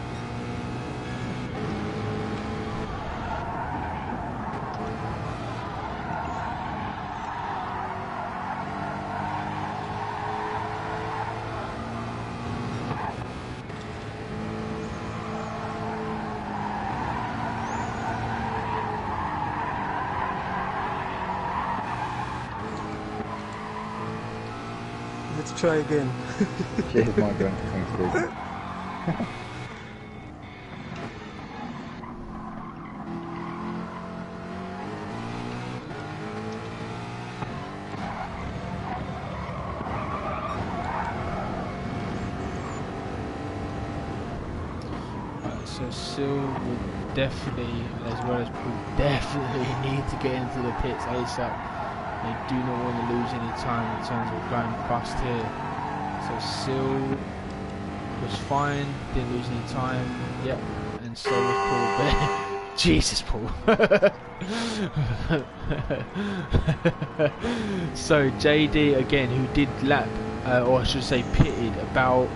Let's try again. Cheers, my friend. Thanks, dude. So Sil would definitely, as well as Paul, definitely need to get into the pits ASAP. They do not want to lose any time in terms of going bust here. So Sil was fine, didn't lose any time. Yep, and so was Paul Bear. Jesus, Paul. So JD again, who did lap, or I should say pitted about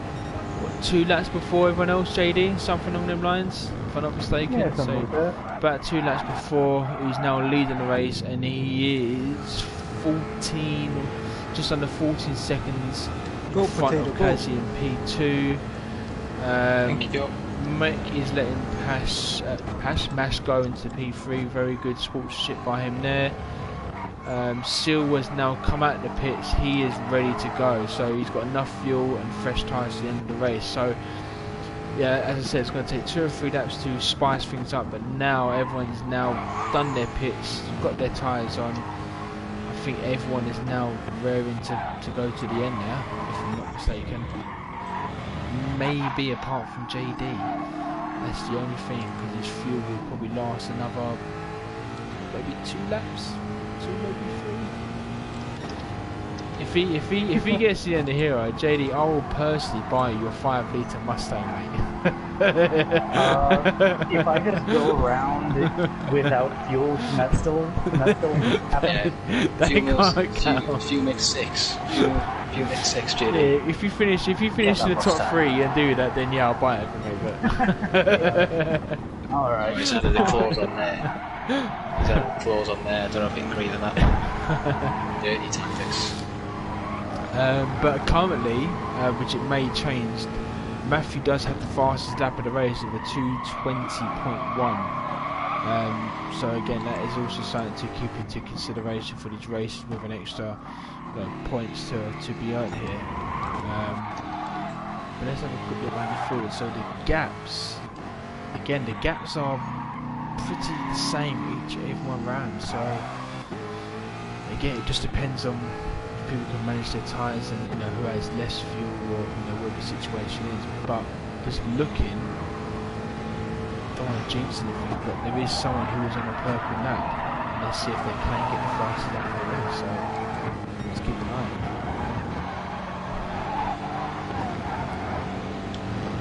2 laps before everyone else, JD, something along them lines, if I'm not mistaken. Yeah, so something like that. about 2 laps before, he's now leading the race, and he is 14, just under 14 seconds in front of Kazi in P2. Mick is letting Mash go into P3. Very good sportsmanship by him there. Seal has now come out of the pits. He is ready to go, so he's got enough fuel and fresh tyres at the end of the race. So yeah, as I said, it's going to take 2 or 3 laps to spice things up, but now everyone's now done their pits, got their tyres on. I think everyone is now raring to go to the end now, if I'm not mistaken. Maybe apart from JD. That's the only thing, because his fuel will probably last another maybe 2 laps. 2, maybe 3. If he gets to the end of here, JD, I will personally buy you a 5-litre Mustang, mate. If I just go around without fuel, can that still happen? Fuel mix 6. Fuel mix 6, JD. Yeah, if you finish in the top 3 and do that, then yeah, I'll buy it for me. But Alright. He's added a clause on there. He's added a clause on there. I don't know if you can agree with that. Dirty tactics. But currently, which it may change, Matthew does have the fastest lap of the race at the 2:20.1. So again, that is also something to keep into consideration for these races, with an extra points to be earned here. But let's have a quick look around the field. So the gaps, again, the gaps are pretty the same every round. So again, it just depends on if people can manage their tyres and who has less fuel, or what the situation is. But just looking, don't want to jinx anything, but there is someone who is on a purple lap. Let's see if they can get the fastest lap of the race. So let's keep an eye on it.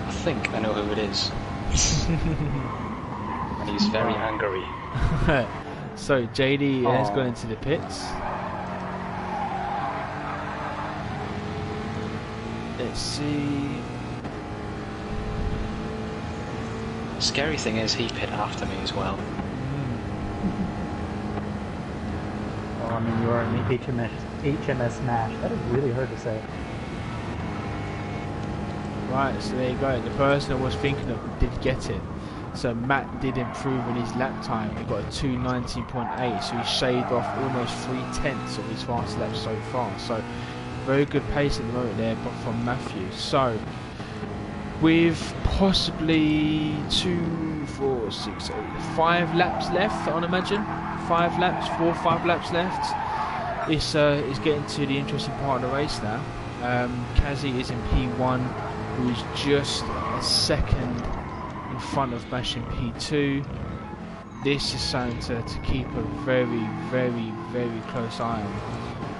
I think I know who it is. And he's very angry. So JD has gone into the pits. Let's see. The scary thing is he pit after me as well. Oh, I mean, you are in the HMS Smash. That is really hard to say. Right, so there you go. The person I was thinking of did get it. So Matt did improve in his lap time. He got a 2:19.8, so he shaved off almost 3/10 of his fastest lap so far. So very good pace at the moment there, but from Matthew. So with possibly 2, 4, 6, 8, 5 laps left, I'd imagine. 5 laps, 4 or 5 laps left. It's getting to the interesting part of the race now. Kazi is in P1, who is just a second in front of Mash in P2. This is something to keep a very, very, very close eye on,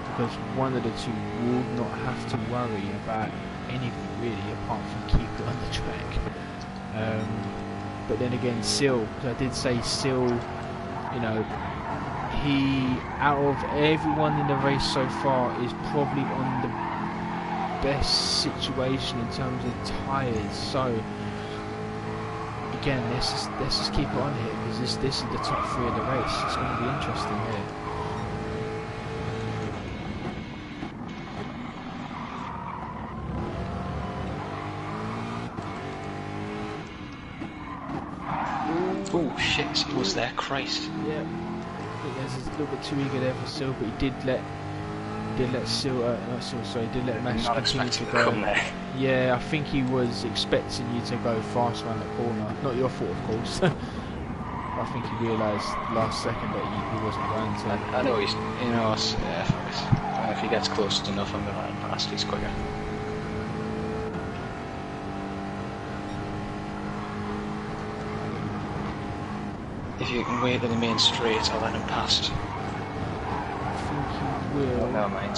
because one of the two will not have to worry about anything really apart from keep it on the track. But then again, Seal, because I did say Seal, he, out of everyone in the race so far, is probably on the best situation in terms of tyres. So again, let's just keep it on here, because this is the top 3 of the race. It's going to be interesting here. Oh shit, he was there, Christ. Yeah, I think there's a little bit too eager there for Sil, but he did let Sil, he did let Mash continue to go. Yeah, I think he was expecting you to go fast around the corner. Not your fault, of course. I think he realised last second that he wasn't going to. I know he's, if he gets close enough, I'm going to let him past, he's quicker. If you can wait in the main straight, I'll let him past. I think he will. Oh, never mind.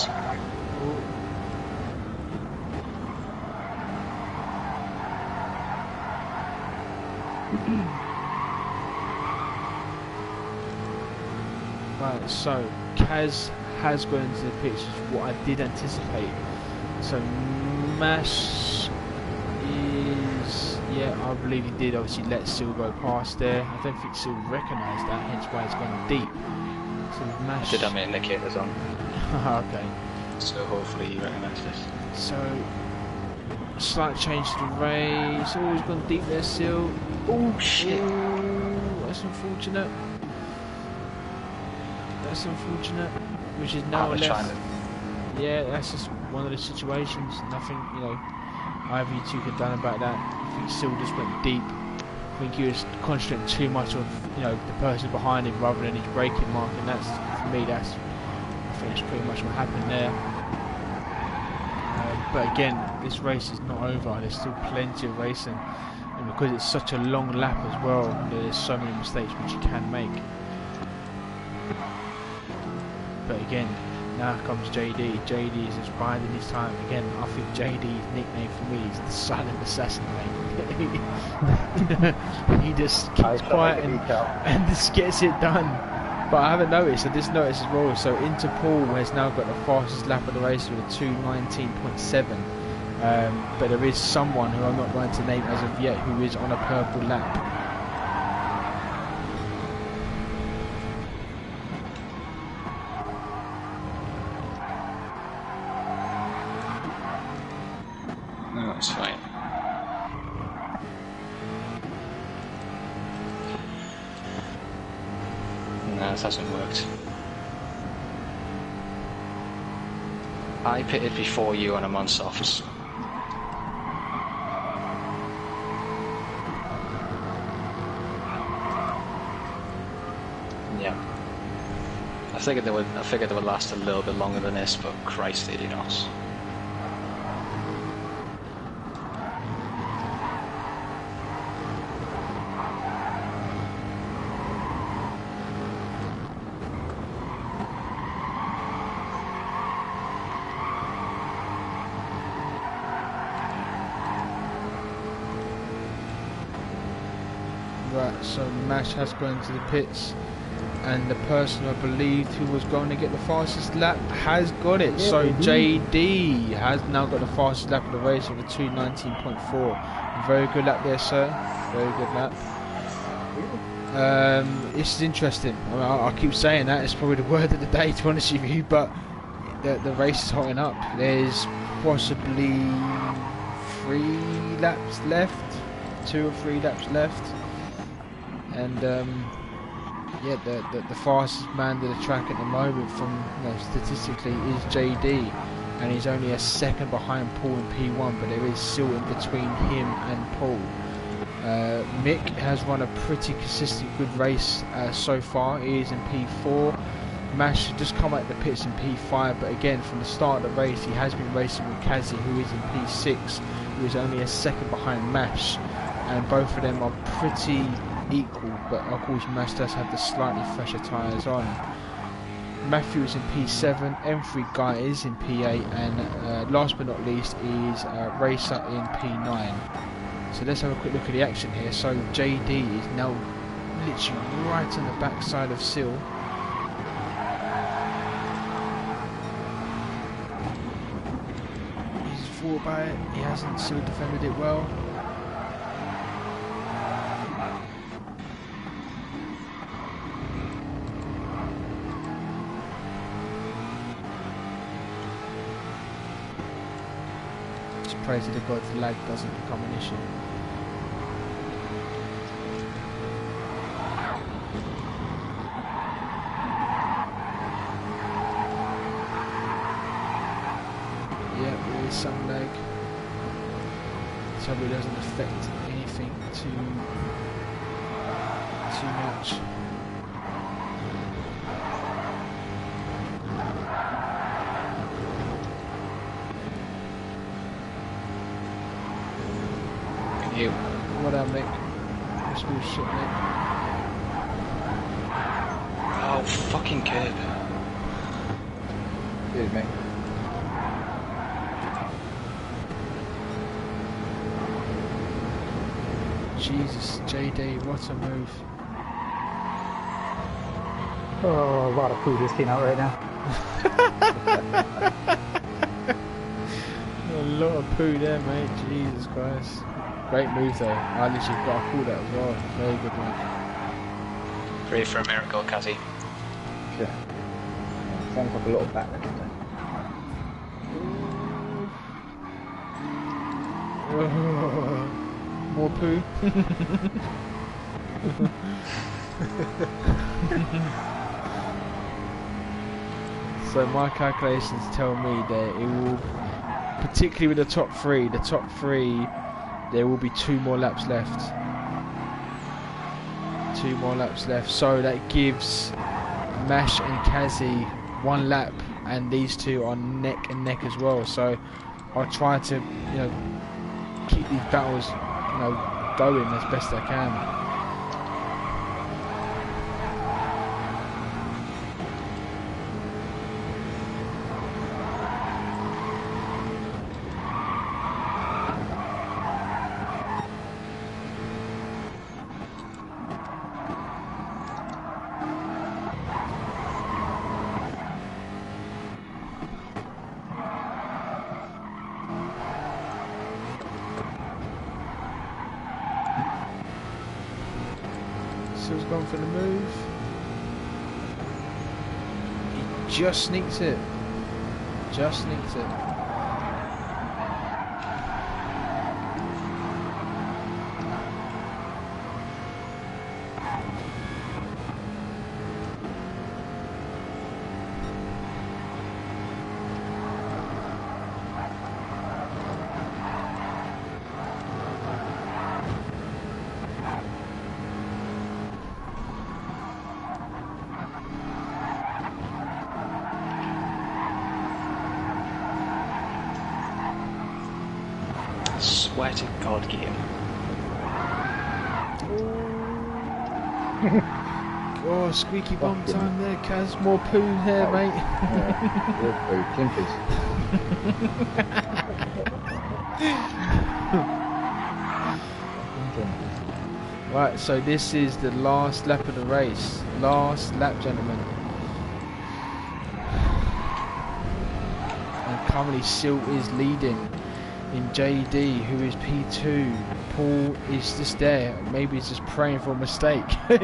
Right, so Kaz has gone into the pitch, is what I did anticipate. So Mash is, yeah, I believe he did obviously let Sil go past there. I don't think Sil recognised that, hence why it's gone deep. So Mash... I did have my indicators on. Okay. So hopefully you recognise this. So, slight change to the race. Oh, he's gone deep there, Sil. Oh shit! Ooh, that's unfortunate. That's unfortunate. Which is now left. Yeah, that's just one of the situations. Nothing, you know, either you two could have done about that. I think Sil just went deep. I think he was concentrating too much on, you know, the person behind him rather than his braking mark, and that's, for me, I think that's pretty much what happened there. But again, this race is not over. There's still plenty of racing, and because it's such a long lap as well, there's so many mistakes which you can make. But again, now comes JD. JD is just biding his time. Again, I think JD's nickname for me is the silent assassin, mate. He just keeps quiet and just gets it done. But I haven't noticed, I just noticed as well, so Interpol has now got the fastest lap of the race with a 2:19.7. But there is someone who I'm not going to name as of yet who is on a purple lap. No, that's fine. No, this hasn't worked. I pitted before you and I'm on softs. Yeah. I figured they would last a little bit longer than this, but Christ, they did not. Right, so Mash has gone to the pits, and the person I believed who was going to get the fastest lap has got it. Yeah, so JD has now got the fastest lap of the race with a 2:19.4. Very good lap there, sir. Very good lap. This is interesting. I mean, I keep saying that. It's probably the word of the day, to be honest with you, but the race is hotting up. There's possibly 3 laps left, 2 or 3 laps left. And yeah, the fastest man to the track at the moment, from, you know, statistically, is JD, and he's only a second behind Paul in P1, but there is still in between him and Paul. Mick has run a pretty consistent good race so far. He is in P4. Mash has just come out of the pits in P5, but again, from the start of the race, he has been racing with Kazi, who is in P6, who is only a second behind Mash, and both of them are pretty equal, but of course Mash does have the slightly fresher tyres on. Matthew is in P7, M3 Guy is in P8, and last but not least is Racer in P9. So let's have a quick look at the action here. So JD is now literally right on the backside of Sil. He's thought about it, he hasn't still defended it well. Pray to the gods the lag doesn't become an issue. Yeah, there is some lag. So it doesn't affect anything too much. What up, Mick? That's good shit, mate. Oh, fucking curb. Cheers, mate. Jesus, JD, what a move. Oh, a lot of poo just came out right now. A lot of poo there, mate. Jesus Christ. Great move though. I literally got a call that as well. Very good move. Pray for a miracle, Kazzy. Yeah. Sounds like a lot of background. More poo. So my calculations tell me that it will, particularly with the top three, there will be 2 more laps left. 2 more laps left. So that gives Mash and Kazi 1 lap, and these two are neck and neck as well. So I'll try to, keep these battles, going as best I can. Sill's gone for the move. He just sneaks it. Just sneaks it. Swear to God, game. Oh, squeaky bum time there, Kaz. More poo here, mate. More poo, clinkers. Right, so this is the last lap of the race. Last lap, gentlemen. And currently Sill is leading in JD, who is P2. Paul is just there. Maybe he's just praying for a mistake, but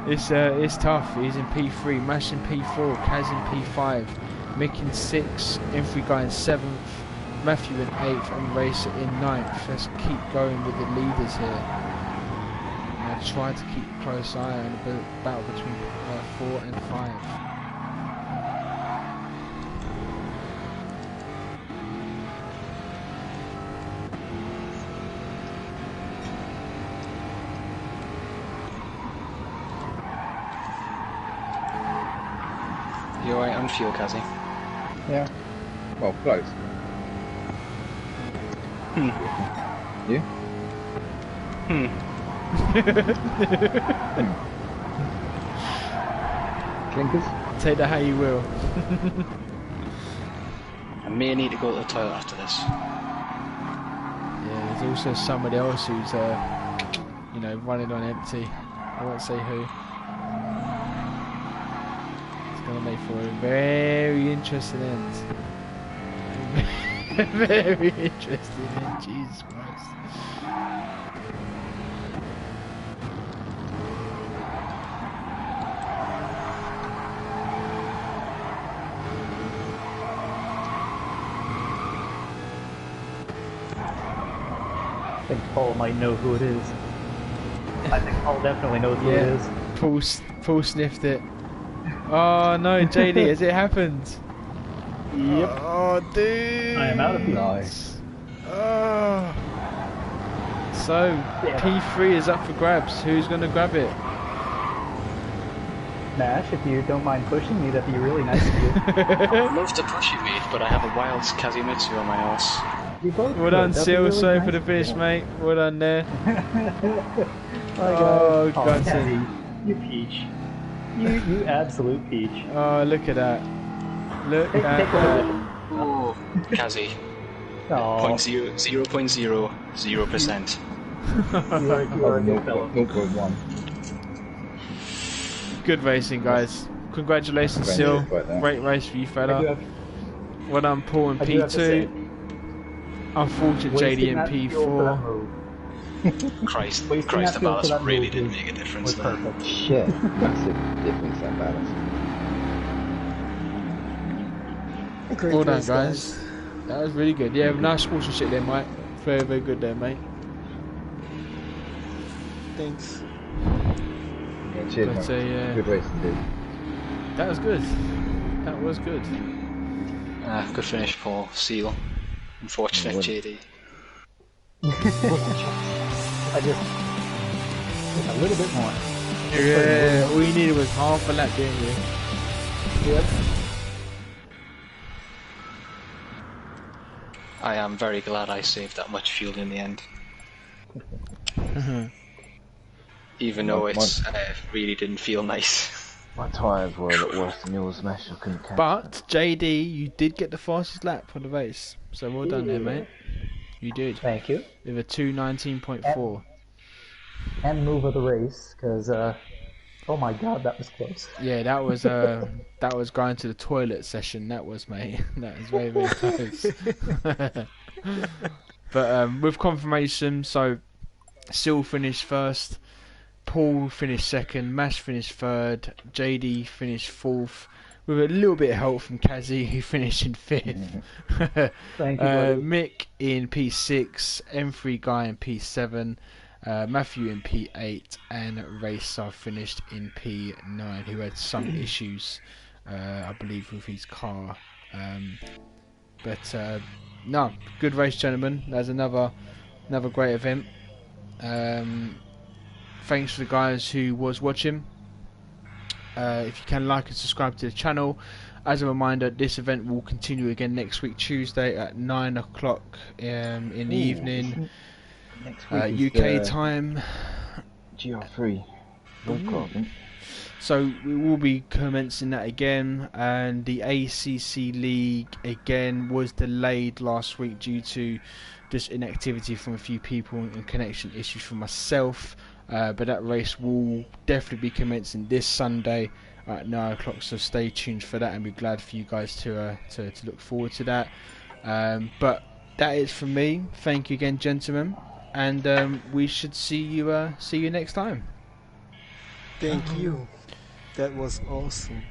it's tough. He's in P3, Mash in P4, Kaz in P5, Mick in 6, Infree Guy in 7th, Matthew in 8th, and Racer in 9th. Let's keep going with the leaders here. I try to keep a close eye on the battle between 4 and 5. You alright on fuel, Kazzy? Yeah. Well, close. You? Clinkers? Take that how you will. I may need to go to the toilet after this. Yeah, there's also somebody else who's, running on empty. I won't say who. It's going to make for a very interesting end. Very interesting end, Jesus Christ. I think Paul might know who it is. I think Paul definitely knows who it is. Paul sniffed it. Oh no, JD, has it happened? Yep. Oh, dude. I am out of here. Nice. Oh. So, P3 is up for grabs. Who's going to grab it? Nash, if you don't mind pushing me, that'd be really nice of you. I'd love to push you, mate, but I have a wild Kazimitsu on my arse. Well done, Seal. Sorry for the fish, mate. Well done there. Oh, Gunson. You peach. You absolute peach. Oh, look at that. Look at that. Oh, Kazi. 0.000%. You are a good fellow. 0.1. Good racing, guys. Congratulations, Seal. Great race for you, fella. Well done, Paul and P2. Unfortunate Wasting that JD fuel for that P4. move. Christ, Wasting Christ, that the fuel for ballast that really move did was- make a difference was there. perfect. Shit, massive difference that balance. Great Well done, race, guys. That was really good. Yeah, nice sportsmanship there, mate. Very, very good there, mate. Thanks. Yeah, cheers, But, mate. Good race indeed. That was good. That was good. Good finish for Seal. Unfortunate Well, JD. I just a little bit more. Yeah, all you needed was half a lap, didn't you? Yep. I am very glad I saved that much fuel in the end. Even though it really didn't feel nice. My tyres were a lot worse than yours, Mesh. I couldn't catch But JD, you did get the fastest lap for the race, so well done there, mate. You did Thank you. with a 2:19.4. And move of the race, because oh my god, that was close. Yeah, that was going to the toilet session. That was, mate. That was very, very close. But with confirmation, so Seal finished first, Paul finished second, Mash finished third, JD finished fourth, with a little bit of help from Kazi, who finished in fifth. Thank you, buddy. Mick in P6, M3 Guy in P7, Matthew in P8, and Racer finished in P9, who had some issues, I believe, with his car. But no, good race, gentlemen. There's another great event. Thanks for the guys who was watching. If you can like and subscribe to the channel. As a reminder, this event will continue again next week, Tuesday at 9 o'clock in the evening, Next week UK time. GR3. So we will be commencing that again, and the ACC League again was delayed last week due to just inactivity from a few people and connection issues for myself. But that race will definitely be commencing this Sunday at 9 o'clock, so stay tuned for that, and we're glad for you guys to look forward to that. But that is from me. Thank you again, gentlemen, and we should see you next time. Thank you. That was awesome.